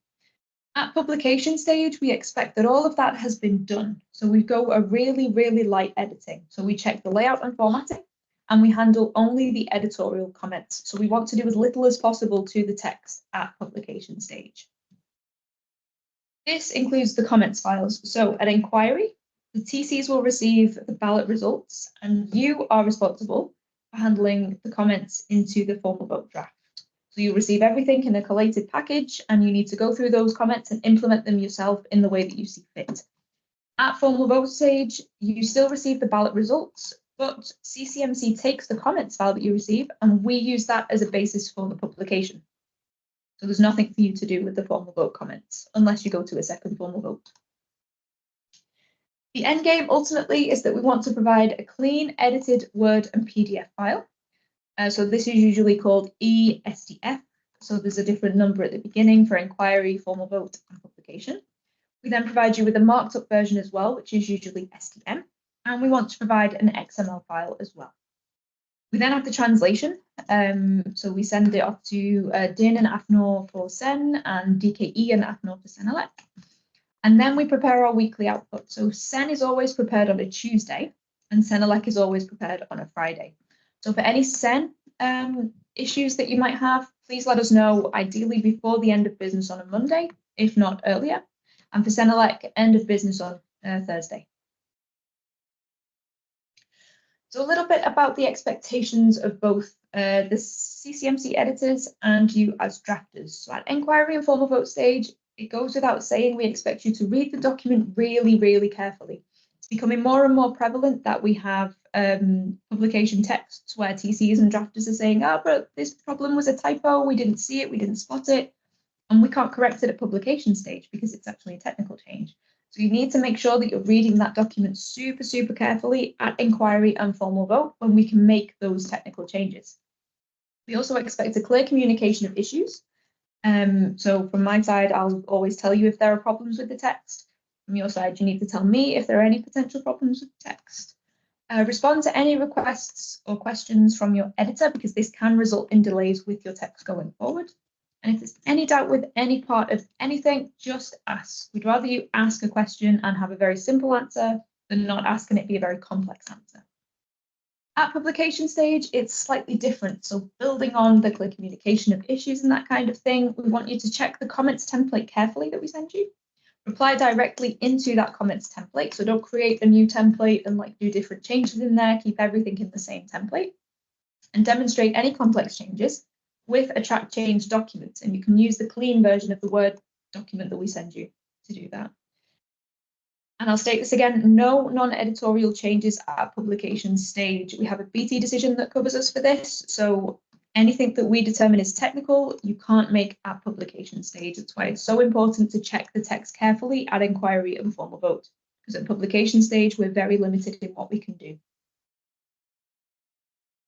Speaker 2: At publication stage, we expect that all of that has been done. So we go a really, really light editing. So we check the layout and formatting, and we handle only the editorial comments. So we want to do as little as possible to the text at publication stage. This includes the comments files. So at inquiry, the TCs will receive the ballot results, and you are responsible for handling the comments into the formal vote draft. So you receive everything in a collated package, and you need to go through those comments and implement them yourself in the way that you see fit. At formal vote stage, you still receive the ballot results, but CCMC takes the comments file that you receive, and we use that as a basis for the publication. So there's nothing for you to do with the formal vote comments, unless you go to a second formal vote. The end game ultimately is that we want to provide a clean, edited Word and PDF file. So this is usually called ESDF. So there's a different number at the beginning for inquiry, formal vote, and publication. We then provide you with a marked up version as well, which is usually STM. And we want to provide an XML file as well. We then have the translation. So we send it off to DIN and AFNOR for SEN and DKE and AFNOR for SENELEC. And then we prepare our weekly output. So SEN is always prepared on a Tuesday and SENELEC is always prepared on a Friday. So for any SEN issues that you might have, please let us know, ideally before the end of business on a Monday, if not earlier. And for SENELEC, end of business on Thursday. So a little bit about the expectations of both the CCMC editors and you as drafters. So at inquiry and formal vote stage, it goes without saying we expect you to read the document really, really carefully. It's becoming more and more prevalent that we have publication texts where TCs and drafters are saying, oh, but this problem was a typo, we didn't see it, we didn't spot it, and we can't correct it at publication stage because it's actually a technical change. So you need to make sure that you're reading that document super, super carefully at inquiry and formal vote when we can make those technical changes. We also expect a clear communication of issues. So from my side, I'll always tell you if there are problems with the text. From your side, you need to tell me if there are any potential problems with the text. Respond to any requests or questions from your editor because this can result in delays with your text going forward. And if there's any doubt with any part of anything, just ask. We'd rather you ask a question and have a very simple answer than not ask and it be a very complex answer. At publication stage, it's slightly different. So building on the clear communication of issues and that kind of thing, we want you to check the comments template carefully that we send you. Reply directly into that comments template. So don't create a new template and do different changes in there. Keep everything in the same template. And demonstrate any complex changes with a track change document, and you can use the clean version of the Word document that we send you to do that. And I'll state this again, no non-editorial changes at publication stage. We have a BT decision that covers us for this, so anything that we determine is technical, you can't make at publication stage. That's why it's so important to check the text carefully at inquiry and formal vote, because at publication stage, we're very limited in what we can do.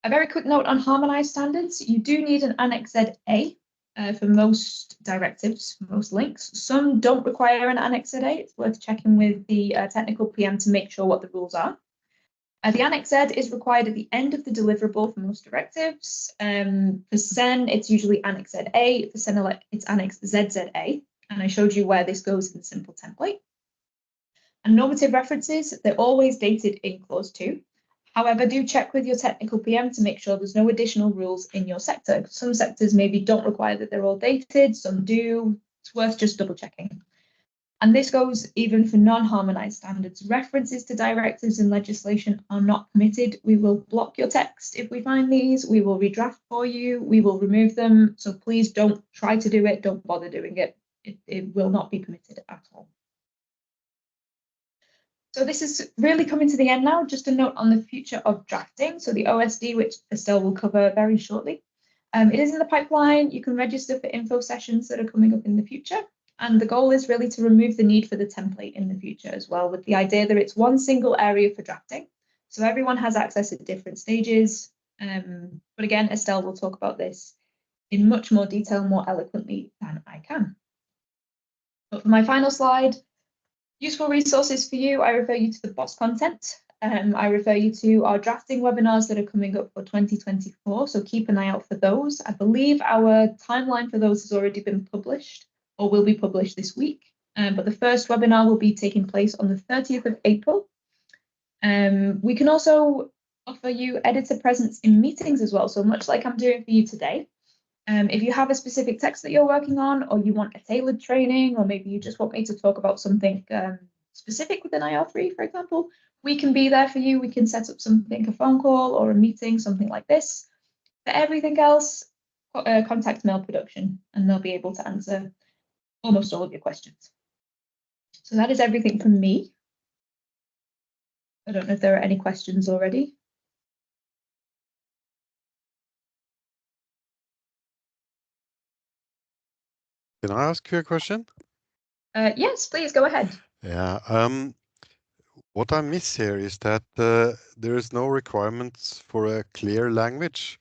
Speaker 2: A very quick note on harmonised standards. You do need an Annex ZA for most directives, most links. Some don't require an Annex Z. It's worth checking with the technical PM to make sure what the rules are. The Annex Z is required at the end of the deliverable for most directives. For SEN, it's usually Annex ZA. For SENELEC, it's Annex ZZA. And I showed you where this goes in the simple template. And normative references, they're always dated in clause 2. However, do check with your technical PM to make sure there's no additional rules in your sector. Some sectors maybe don't require that they're all dated, some do. It's worth just double checking. And this goes even for non-harmonized standards. References to directives and legislation are not permitted. We will block your text if we find these. We will redraft for you. We will remove them. So please don't try to do it. Don't bother doing it. It will not be permitted at all. So this is really coming to the end now. Just a note on the future of drafting. So the OSD, which Estelle will cover very shortly. It is in the pipeline. You can register for info sessions that are coming up in the future. And the goal is really to remove the need for the template in the future as well, with the idea that it's one single area for drafting. So everyone has access at different stages. But again, Estelle will talk about this in much more detail, more eloquently than I can. But for my final slide, useful resources for you, I refer you to the BOSS content. I refer you to our drafting webinars that are coming up for 2024, so keep an eye out for those. I believe our timeline for those has already been published or will be published this week, but the first webinar will be taking place on the 30th of April. We can also offer you editor presence in meetings as well, so much like I'm doing for you today. If you have a specific text that you're working on, or you want a tailored training, or maybe you just want me to talk about something specific within IR3, for example, we can be there for you. We can set up something, a phone call or a meeting, something like this. For everything else, contact Mail Production, and they'll be able to answer almost all of your questions. So that is everything from me. I don't know if there are any questions already.
Speaker 3: Can I ask you a question?
Speaker 2: Yes, please go ahead.
Speaker 3: Yeah. What I miss here is that there is no requirements for a clear language.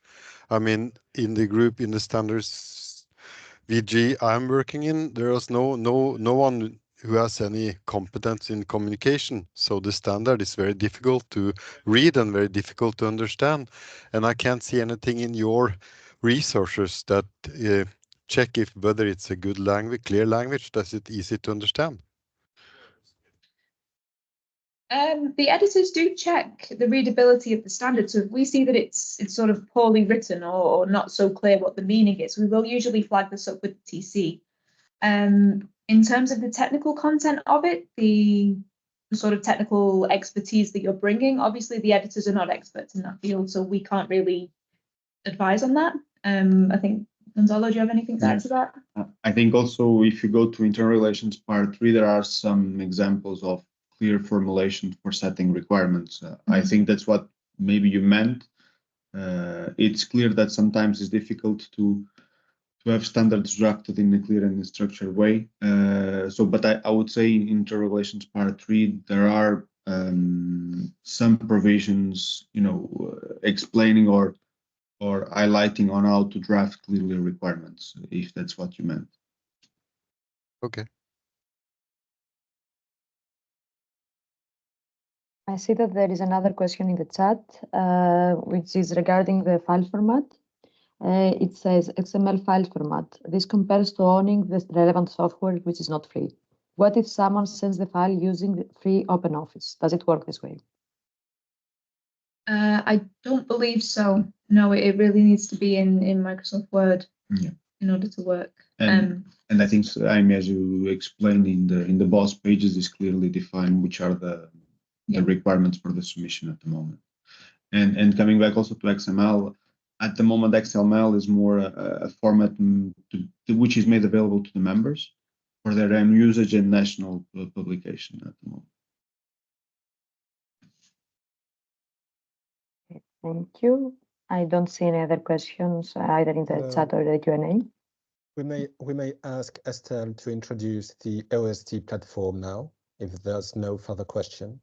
Speaker 3: I mean, in the group, in the standards VG I'm working in, there is no one who has any competence in communication. So the standard is very difficult to read and very difficult to understand. And I can't see anything in your resources that check if whether it's a good language, clear language, that's it easy to understand.
Speaker 2: The editors do check the readability of the standard. So if we see that it's sort of poorly written or not so clear what the meaning is, we will usually flag this up with TC. In terms of the technical content of it, the sort of technical expertise that you're bringing, obviously the editors are not experts in that field, so we can't really advise on that. I think, Gonzalo, do you have anything to add to that?
Speaker 4: I think also if you go to internal relations part 3, there are some examples of clear formulation for setting requirements. I think that's what maybe you meant. It's clear that sometimes it's difficult to have standards drafted in a clear and structured way. But I would say in internal relations part 3, there are some provisions, explaining or highlighting on how to draft clearly requirements, if that's what you meant.
Speaker 3: Okay.
Speaker 5: I see that there is another question in the chat, which is regarding the file format. It says XML file format. This compares to owning the relevant software, which is not free. What if someone sends the file using the free OpenOffice? Does it work this way?
Speaker 2: I don't believe so. No, it really needs to be in Microsoft Word in order to work.
Speaker 4: And I think, Amy, as you explained in the BOSS pages, is clearly defined which are the requirements for the submission at the moment. And coming back also to XML, at the moment XML is more a format which is made available to the members for their own usage and national publication at the moment.
Speaker 5: Thank you. I don't see any other questions either in the chat or the Q&A.
Speaker 1: We may ask Estelle to introduce the OSD platform now, if there's no further question.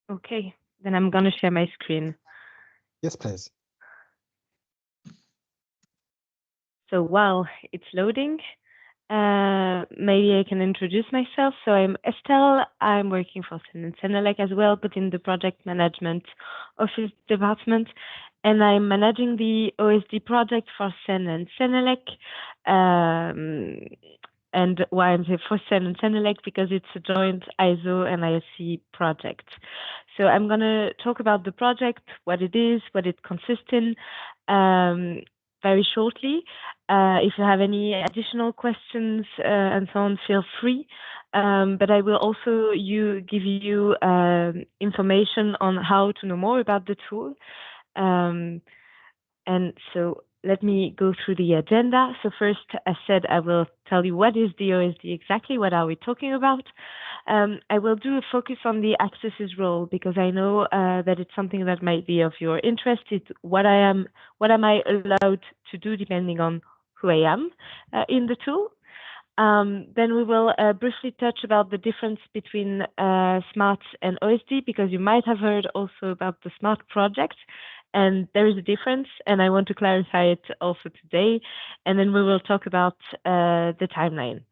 Speaker 6: Okay, Then I'm going to share my screen.
Speaker 1: Yes, please.
Speaker 6: So while it's loading, maybe I can introduce myself. So I'm Estelle. I'm working for Sen and Senelec as well, but in the project management office department. And I'm managing the OSD project for Sen and Senelec. And why I'm here for Sen and Senelec, because it's a joint ISO and ISC project. So I'm going to talk about the project, what it is, what it consists in, very shortly. If you have any additional questions and so on, feel free. But I will also give you information on how to know more about the tool. And so let me go through the agenda. So first, as said, I will tell you what is the OSD exactly, what are we talking about. I will do a focus on the accesses role, because I know that it's something that might be of your interest. It's what am I allowed to do depending on who I am in the tool. Then we will briefly touch about the difference between SMART and OSD, because you might have heard also about the SMART project, and there is a difference, and I want to clarify it also today. And then we will talk about the timeline.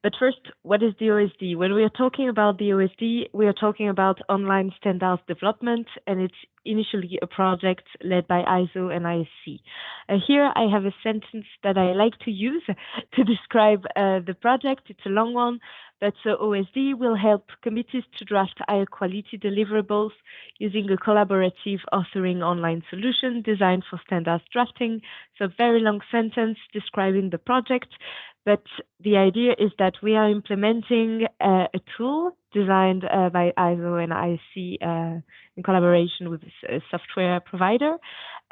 Speaker 6: But first, what is the OSD? When we are talking about the OSD, we are talking about online standards development, and it's initially a project led by ISO and ISC. Here I have a sentence that I like to use to describe the project. It's a long one, but so OSD will help committees to draft higher quality deliverables using a collaborative authoring online solution designed for standards drafting. So very long sentence describing the project. But the idea is that we are implementing a tool designed by ISO and ISC in collaboration with a software provider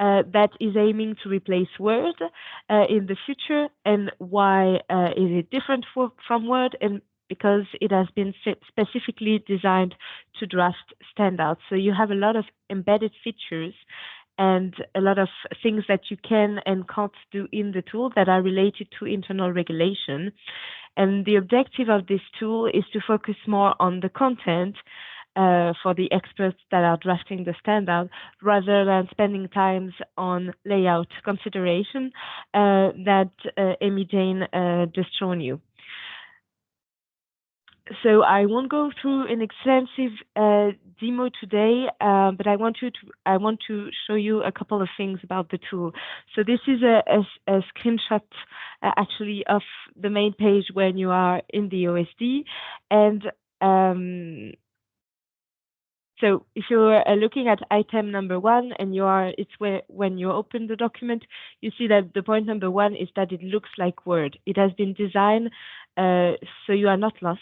Speaker 6: that is aiming to replace Word in the future. And why is it different from Word? And because it has been specifically designed to draft standards. So you have a lot of embedded features and a lot of things that you can and can't do in the tool that are related to internal regulation. And the objective of this tool is to focus more on the content for the experts that are drafting the standard, rather than spending time on layout consideration that Amy Jane just shown you. So I won't go through an extensive demo today, but I want to show you a couple of things about the tool. So this is a screenshot actually of the main page when you are in the OSD, and so if you're looking at item number 1 and when you open the document, you see that the point number 1 is that it looks like Word. It has been designed so you are not lost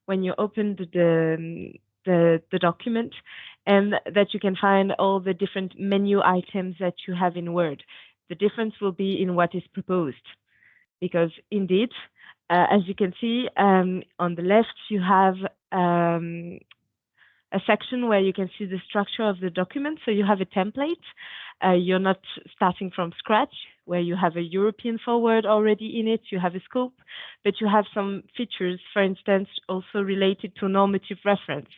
Speaker 6: when you open the document, and that you can find all the different menu items that you have in Word. The difference will be in what is proposed, because indeed, as you can see on the left, you have a section where you can see the structure of the document. So you have a template. You're not starting from scratch, where you have a European forward already in it. You have a scope, but you have some features, for instance, also related to normative reference.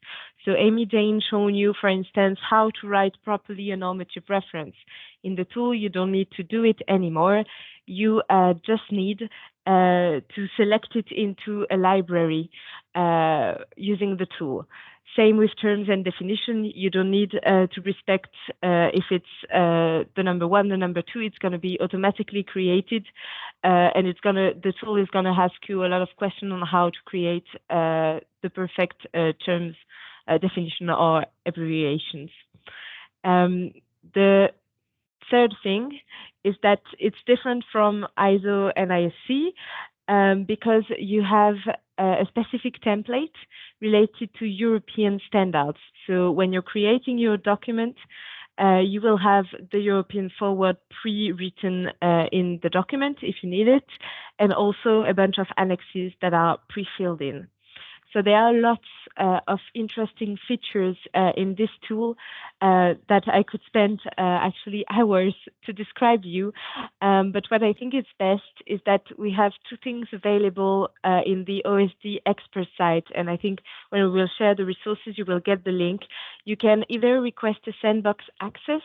Speaker 6: So Amy Jane shown you, for instance, how to write properly a normative reference. In the tool, you don't need to do it anymore. You just need to select it into a library using the tool. Same with terms and definition. You don't need to respect if it's the number 1, the number 2. It's going to be automatically created, and the tool is going to ask you a lot of questions on how to create the perfect terms, definition, or abbreviations. The third thing is that it's different from ISO and ISC because you have a specific template related to European standards. So when you're creating your document, you will have the European forward pre-written in the document if you need it, and also a bunch of annexes that are pre-filled in. So there are lots of interesting features in this tool that I could spend actually hours to describe you. But what I think is best is that we have two things available in the OSD expert site. And I think when we will share the resources, you will get the link. You can either request a sandbox access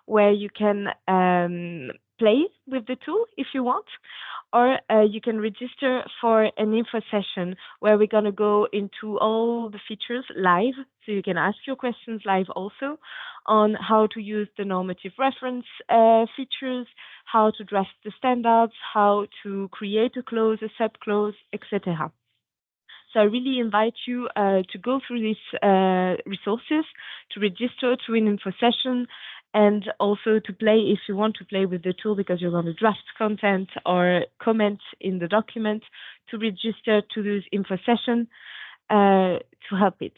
Speaker 6: where you can play with the tool if you want, or you can register for an info session where we're going to go into all the features live. So you can ask your questions live also on how to use the normative reference features, how to draft the standards, how to create a clause, a subclause, etc. So I really invite you to go through these resources, to register to an info session, and also to play if you want to play with the tool because you're going to draft content or comment in the document, to register to this info session to help it.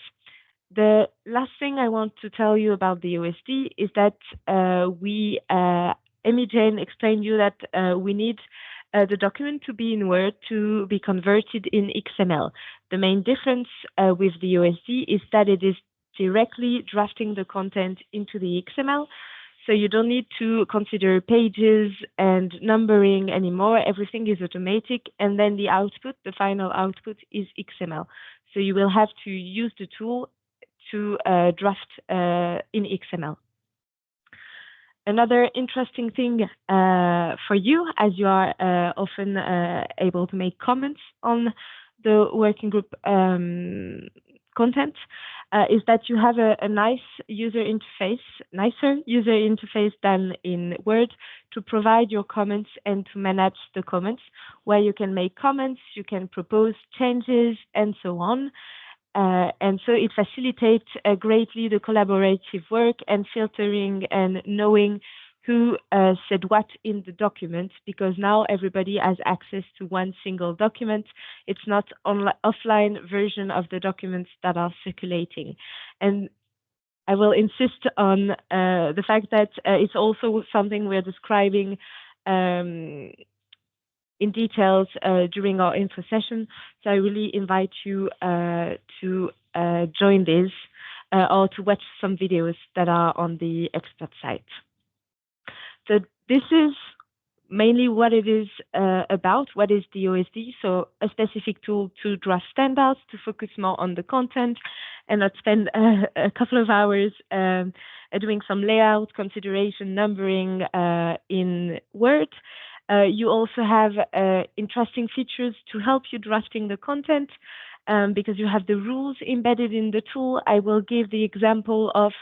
Speaker 6: The last thing I want to tell you about the OSD is that Amy Jane explained to you that we need the document to be in Word to be converted in XML. The main difference with the OSD is that it is directly drafting the content into the XML. So you don't need to consider pages and numbering anymore. Everything is automatic. And then the output, the final output, is XML. So you will have to use the tool to draft in XML. Another interesting thing for you, as you are often able to make comments on the working group content, is that you have a nicer user interface than in Word to provide your comments and to manage the comments, where you can make comments, you can propose changes, and so on. And so it facilitates greatly the collaborative work and filtering and knowing who said what in the document, because now everybody has access to one single document. It's not offline version of the documents that are circulating. And I will insist on the fact that it's also something we're describing in details during our info session. So I really invite you to join this or to watch some videos that are on the expert site. So this is mainly what it is about. What is the OSD? So a specific tool to draft standards, to focus more on the content and not spend a couple of hours doing some layout, consideration, numbering in Word. You also have interesting features to help you drafting the content because you have the rules embedded in the tool. I will give the example of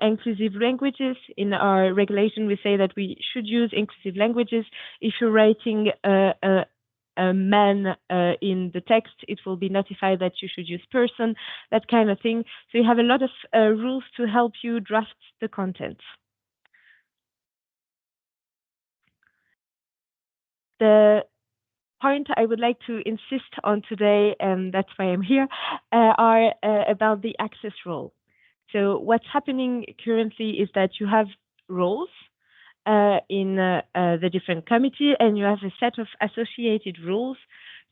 Speaker 6: inclusive languages. In our regulation, we say that we should use inclusive languages. If you're writing a man in the text, it will be notified that you should use person, that kind of thing. So you have a lot of rules to help you draft the content. The point I would like to insist on today, and that's why I'm here, are about the access role. So what's happening currently is that you have roles in the different committee, and you have a set of associated rules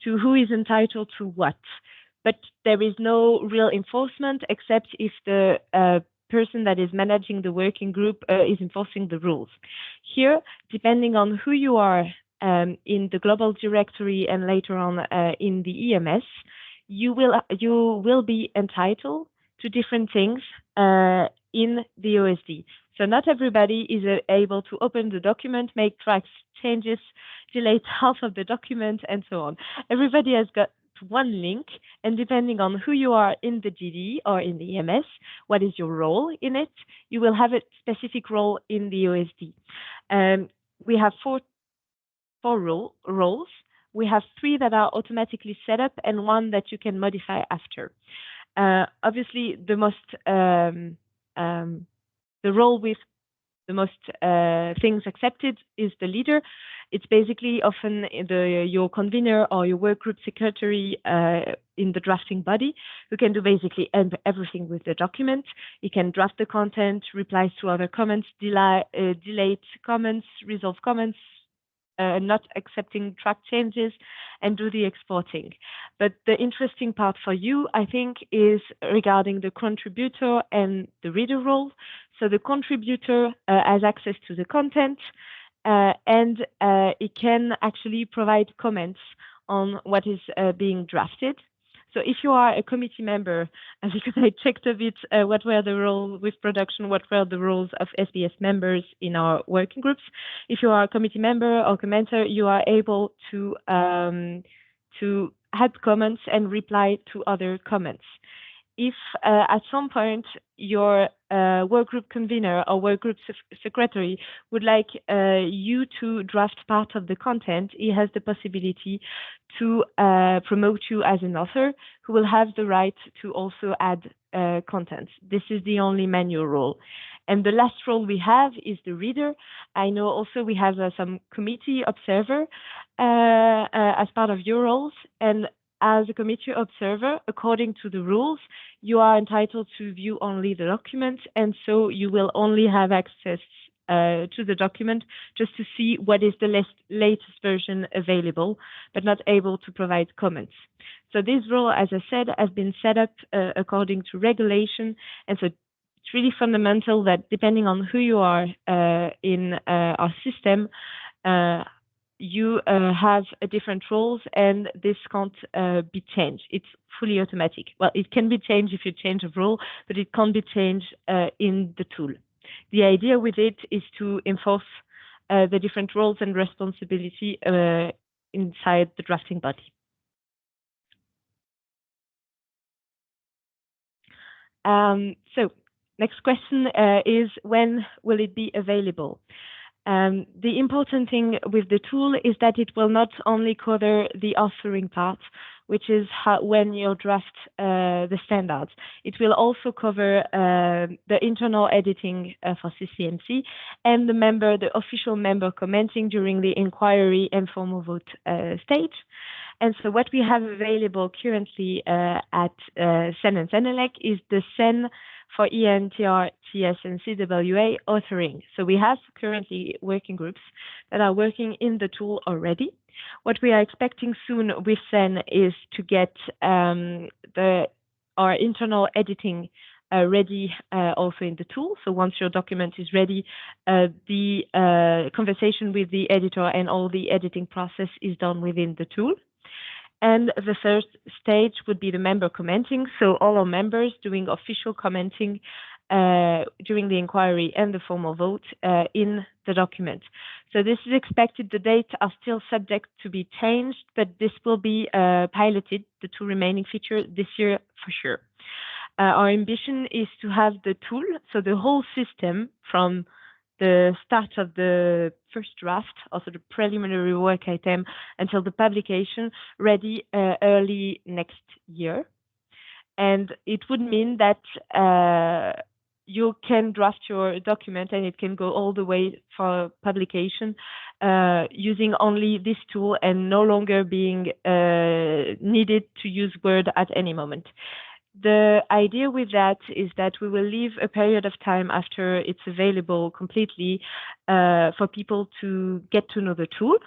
Speaker 6: to who is entitled to what. But there is no real enforcement except if the person that is managing the working group is enforcing the rules. Here, depending on who you are in the global directory and later on in the EMS, you will be entitled to different things in the OSD. So not everybody is able to open the document, make tracks changes, delete half of the document, and so on. Everybody has got one link, and depending on who you are in the GD or in the EMS, what is your role in it, you will have a specific role in the OSD. We have four roles. We have 3 that are automatically set up and 1 that you can modify after. Obviously, the role with the most things accepted is the leader. It's basically often your convener or your work group secretary in the drafting body who can do basically everything with the document. He can draft the content, replies to other comments, delete comments, resolve comments, not accepting track changes and do the exporting. But the interesting part for you, I think, is regarding the contributor and the reader role. So the contributor has access to the content and it can actually provide comments on what is being drafted. So if you are a committee member, because I checked a bit what were the roles with production, what were the roles of SBS members in our working groups. If you are a committee member or commenter, you are able to add comments and reply to other comments. If at some point your workgroup convener or workgroup secretary would like you to draft part of the content, he has the possibility to promote you as an author who will have the right to also add content. This is the only manual role. And the last role we have is the reader. I know also we have some committee observer as part of your roles. And as a committee observer, according to the rules, you are entitled to view only the document, and so you will only have access to the document just to see what is the latest version available, but not able to provide comments. So this role, as I said, has been set up according to regulation, and so it's really fundamental that depending on who you are in our system, you have a different roles, and this can't be changed. It's fully automatic. Well, it can be changed if you change a role, but it can't be changed in the tool. The idea with it is to enforce the different roles and responsibility inside the drafting body. So next question is, when will it be available? The important thing with the tool is that it will not only cover the authoring part, which is when you draft the standards. It will also cover the internal editing for CCMC and the official member commenting during the inquiry and formal vote stage. And so what we have available currently at SEN and Senelec is the SEN for ENTR, TS, and CWA authoring. So we have currently working groups that are working in the tool already. What we are expecting soon with SEN is to get our internal editing ready also in the tool. So once your document is ready, the conversation with the editor and all the editing process is done within the tool. And the third stage would be the member commenting. So all our members doing official commenting during the inquiry and the formal vote in the document. So this is expected. The dates are still subject to be changed, but this will be piloted, the two remaining features, this year for sure. Our ambition is to have the tool, so the whole system from the start of the first draft, also the preliminary work item, until the publication, ready early next year. And it would mean that you can draft your document and it can go all the way for publication using only this tool and no longer being needed to use Word at any moment. The idea with that is that we will leave a period of time after it's available completely for people to get to know the tool.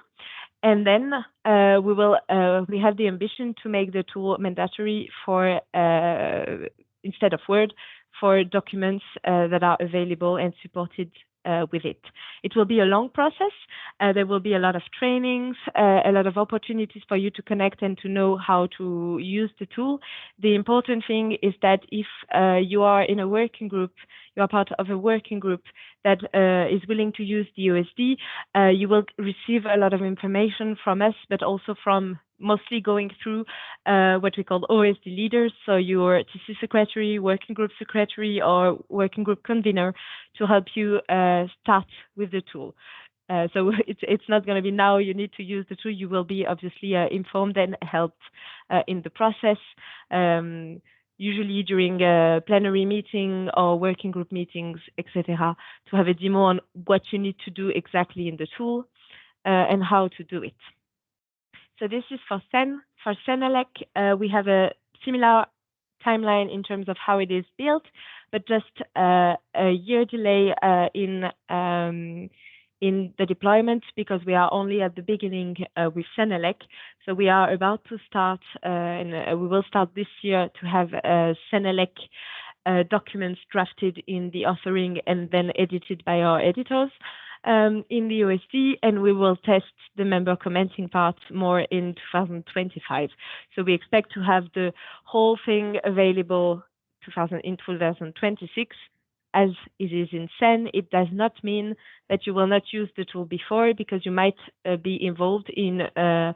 Speaker 6: And then we have the ambition to make the tool mandatory for, instead of Word, for documents that are available and supported with it. It will be a long process. There will be a lot of trainings, a lot of opportunities for you to connect and to know how to use the tool. The important thing is that if you are in a working group, you are part of a working group that is willing to use the OSD, you will receive a lot of information from us, but also from mostly going through what we call OSD leaders, so your TC secretary, working group secretary, or working group convener, to help you start with the tool. So it's not going to be now you need to use the tool. You will be obviously informed and helped in the process, usually during a plenary meeting or working group meetings, etc., to have a demo on what you need to do exactly in the tool and how to do it. So this is for SEN. For Senelec, we have a similar timeline in terms of how it is built, but just a year delay in in the deployment because we are only at the beginning with Senelec. So we are about to start, and we will start this year to have Senelec documents drafted in the authoring and then edited by our editors in the OSD, and we will test the member commenting part more in 2025. So we expect to have the whole thing available in 2026. As it is in SEN, it does not mean that you will not use the tool before, because you might be involved in a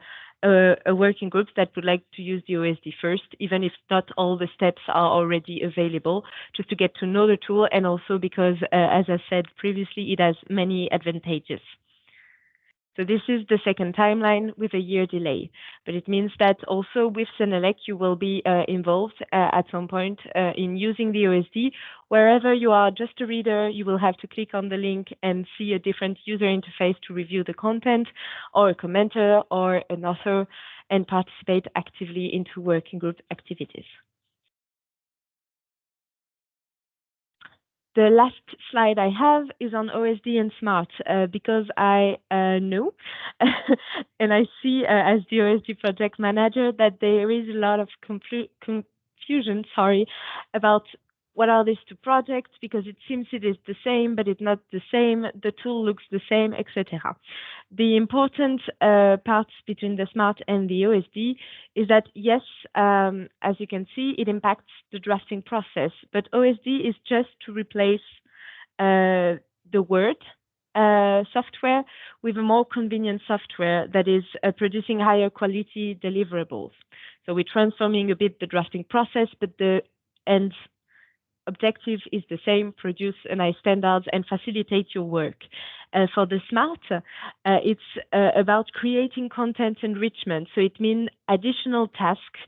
Speaker 6: working group that would like to use the OSD first, even if not all the steps are already available, just to get to know the tool, and also because, as I said previously, it has many advantages. So this is the second timeline with a year delay, but it means that also with Senelec you will be involved at some point in using the OSD. Wherever you are just a reader, you will have to click on the link and see a different user interface to review the content, or a commenter or an author, and participate actively into working group activities. The last slide I have is on OSD and SMART, because I know and I see as the OSD project manager that there is a lot of confusion, about what are these two projects, because it seems it is the same, but it's not the same, the tool looks the same, etc. The important parts between the SMART and the OSD is that, yes, as you can see, it impacts the drafting process, but OSD is just to replace the Word software with a more convenient software that is producing higher quality deliverables. So we're transforming a bit the drafting process, but the end objective is the same: produce nice standards and facilitate your work. For the SMART, it's about creating content enrichment. So it means additional tasks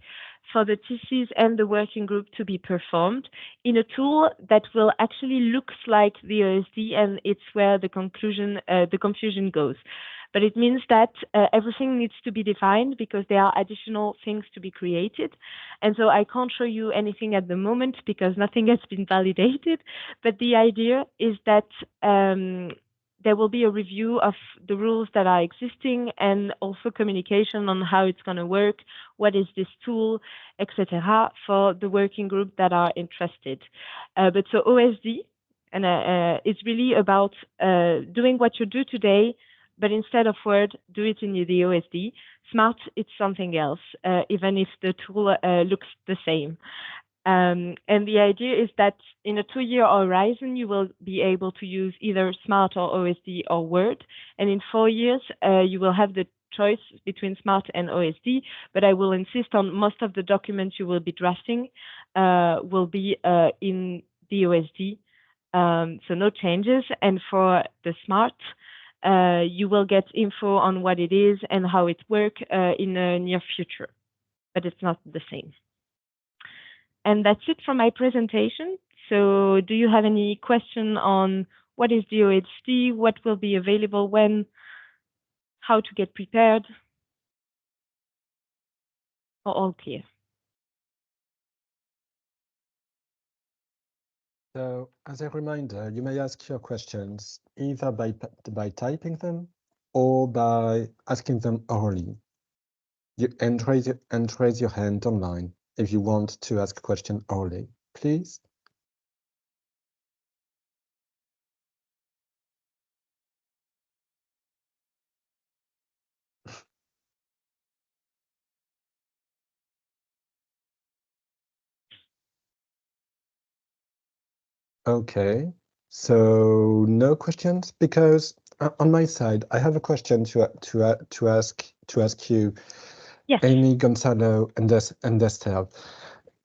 Speaker 6: for the TCs and the working group to be performed in a tool that will actually look like the OSD, and it's where the confusion goes. But it means that everything needs to be defined, because there are additional things to be created. And so I can't show you anything at the moment because nothing has been validated. But the idea is that there will be a review of the rules that are existing, and also communication on how it's going to work, what is this tool, etc., for the working group that are interested. But so OSD, and it's really about doing what you do today, but instead of Word, do it in the OSD. SMART, it's something else, even if the tool looks the same. And the idea is that in a 2-year horizon, you will be able to use either SMART or OSD or Word. And in 4 years, you will have the choice between SMART and OSD. But I will insist on most of the documents you will be drafting will be in the OSD. So no changes. And for the SMART, you will get info on what it is and how it works in the near future, but it's not the same. And that's it for my presentation. So do you have any question on what is the OSD, what will be available when, how to get prepared? Or all clear?
Speaker 1: So, as a reminder, you may ask your questions either by typing them or by asking them orally. And raise your hand online if you want to ask a question orally, please. Okay, so no questions, because on my side I have a question to ask you,
Speaker 6: Yes.
Speaker 1: Amy, Gonzalo, and Estelle.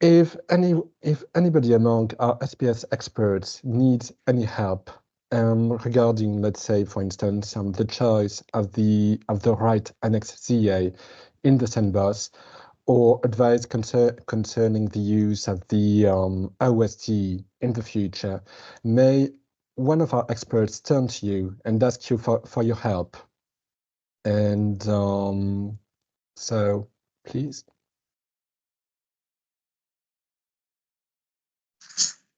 Speaker 1: If anybody among our SBS experts needs any help regarding, let's say, for instance, the choice of the right annex ZA in the sandbox, or advice concerning the use of the OSD in the future, may one of our experts turn to you and ask you for your help. And so, please.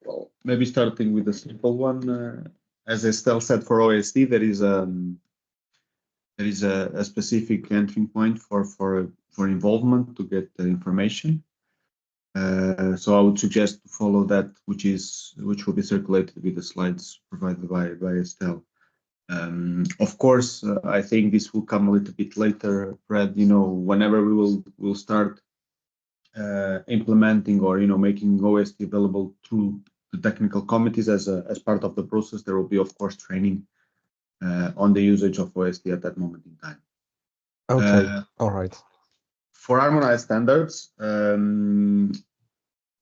Speaker 4: Well, maybe starting with a simple one. as Estelle said, for OSD, there is a specific entry point for involvement to get the information. So I would suggest to follow that, which will be circulated with the slides provided by Estelle. Of course, I think this will come a little bit later, Fred. Whenever we'll start implementing or making OSD available through the technical committees as part of the process, there will be, of course, training on the usage of OSD at that moment in time.
Speaker 1: Okay, all right.
Speaker 4: For harmonized standards,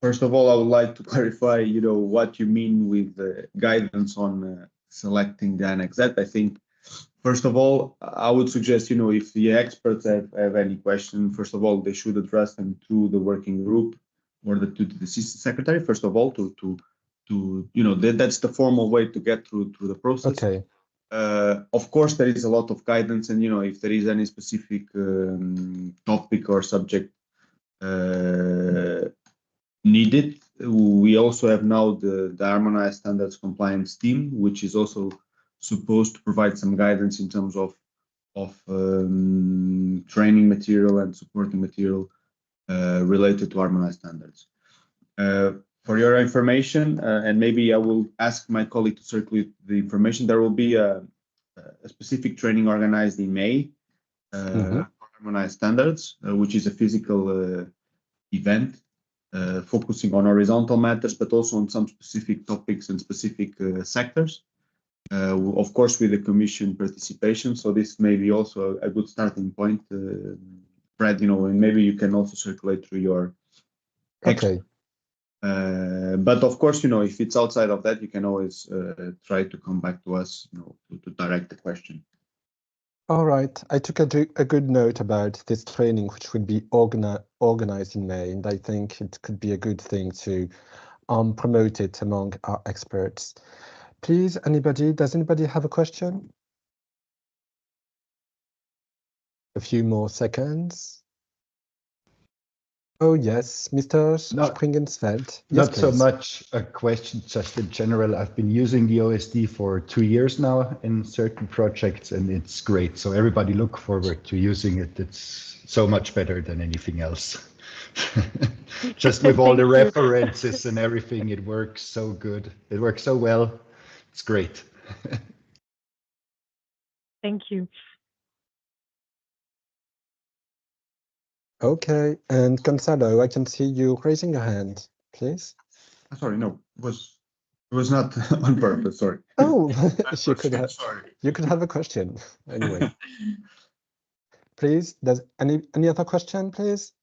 Speaker 4: first of all, I would like to clarify, what you mean with guidance on selecting the Annex Z. I think, first of all, I would suggest, if the experts have any question, first of all, they should address them through the working group or to the assistant secretary. First of all, that's the formal way to get through the process.
Speaker 1: Okay.
Speaker 4: Of course, there is a lot of guidance, and if there is any specific topic or subject needed, we also have now the harmonized standards compliance team, which is also supposed to provide some guidance in terms of training material and supporting material related to harmonized standards. For your information, and maybe I will ask my colleague to circulate the information, there will be a specific training organized in May for harmonized standards, which is a physical event focusing on horizontal matters, but also on some specific topics and specific sectors. Of course, with the Commission participation. So this may be also a good starting point, Brad, and maybe you can also circulate through your
Speaker 1: Okay.
Speaker 4: But of course, if it's outside of that, you can always try to come back to us, to direct the question.
Speaker 1: All right. I took a good note about this training, which would be organized in May, and I think it could be a good thing to promote it among our experts. Please, does anybody have a question? A few more seconds. Oh, yes, Mr. Springensfeld. Yes,
Speaker 7: Not so
Speaker 1: please.
Speaker 7: much a question, just in general. I've been using the OSD for 2 years now in certain projects, and it's great. So everybody look forward to using it. It's so much better than anything else. Just with all the references and everything, it works so good. It works so well. It's great.
Speaker 6: Thank you.
Speaker 1: Okay, and Gonzalo, I can see you raising your hand, please.
Speaker 4: Sorry, no, it was not on purpose. Sorry.
Speaker 1: Oh,
Speaker 4: Sorry.
Speaker 1: you could have a question anyway. Please, does any other question, please?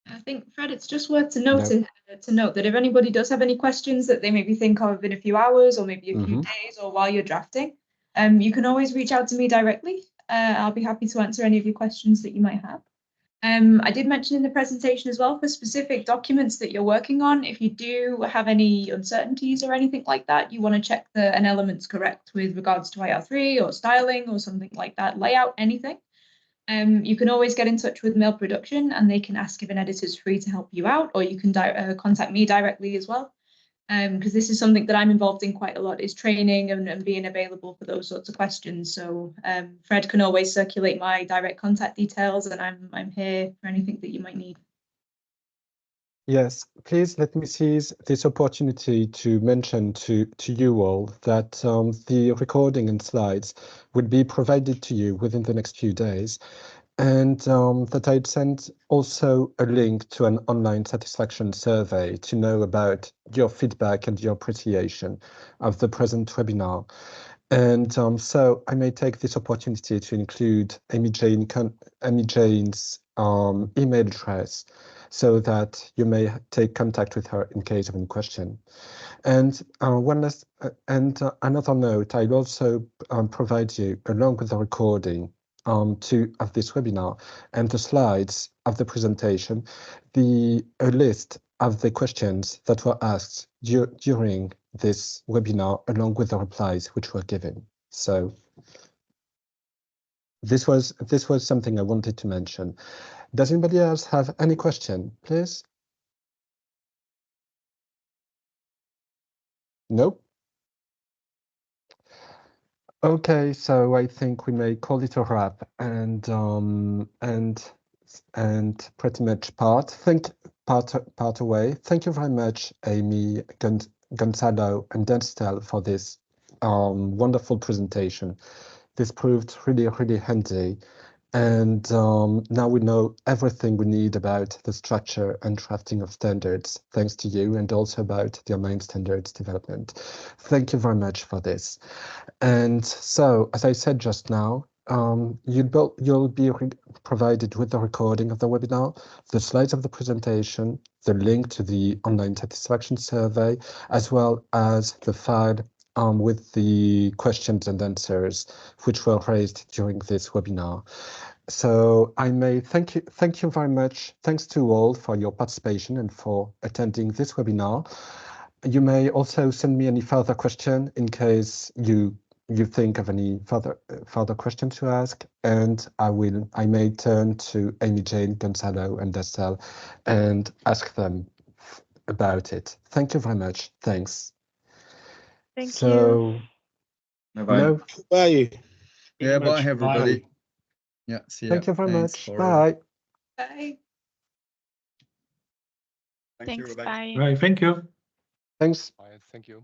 Speaker 2: I think, Fred, it's just worth to note that if anybody does have any questions that they maybe think of in a few hours or maybe a few days or while you're drafting, you can always reach out to me directly. I'll be happy to answer any of your questions that you might have. I did mention in the presentation as well, for specific documents that you're working on, if you do have any uncertainties or anything like that, you want to check an element's correct with regards to IR3 or styling or something like that, layout, anything. You can always get in touch with Mail Production and they can ask if an editor is free to help you out, or you can contact me directly as well. Because this is something that I'm involved in quite a lot, is training and being available for those sorts of questions. So Fred can always circulate my direct contact details, and I'm here for anything that you might need.
Speaker 1: Yes, please let me seize this opportunity to mention to you all that the recording and slides would be provided to you within the next few days, and that I'd sent also a link to an online satisfaction survey to know about your feedback and your appreciation of the present webinar. And so I may take this opportunity to include Amy Jane's email address, so that you may take contact with her in case of any question. And another note, I'll also provide you, along with the recording of this webinar and the slides of the presentation, a list of the questions that were asked during this webinar, along with the replies which were given. So this was something I wanted to mention. Does anybody else have any question, please? Nope. Okay, so I think we may call it a wrap and pretty much part away. Thank you very much, Amy, Gonzalo, and Denstel for this wonderful presentation. This proved really handy. And now we know everything we need about the structure and drafting of standards, thanks to you, and also about the online standards development. Thank you very much for this. And so, as I said just now, you'll be provided with the recording of the webinar, the slides of the presentation, the link to the online satisfaction survey, as well as the file with the questions and answers which were raised during this webinar. So I may thank you very much. Thanks to all for your participation and for attending this webinar. You may also send me any further question in case you think of any further question to ask, and I may turn to Amy, Jane, Gonzalo, and Destel and ask them about it. Thank you very much. Thanks.
Speaker 6: Thank you.
Speaker 4: Bye-bye.
Speaker 1: No,
Speaker 8: Bye.
Speaker 9: Yeah, bye everybody.
Speaker 1: Bye.
Speaker 9: Yeah, see ya.
Speaker 1: Thank you very
Speaker 9: Thanks
Speaker 1: much.
Speaker 9: for-
Speaker 1: Bye.
Speaker 2: Bye.
Speaker 9: Thank you.
Speaker 10: Thanks.
Speaker 9: Bye.
Speaker 10: Bye.
Speaker 8: Bye. Thank you.
Speaker 1: Thanks.
Speaker 11: Bye. Thank you.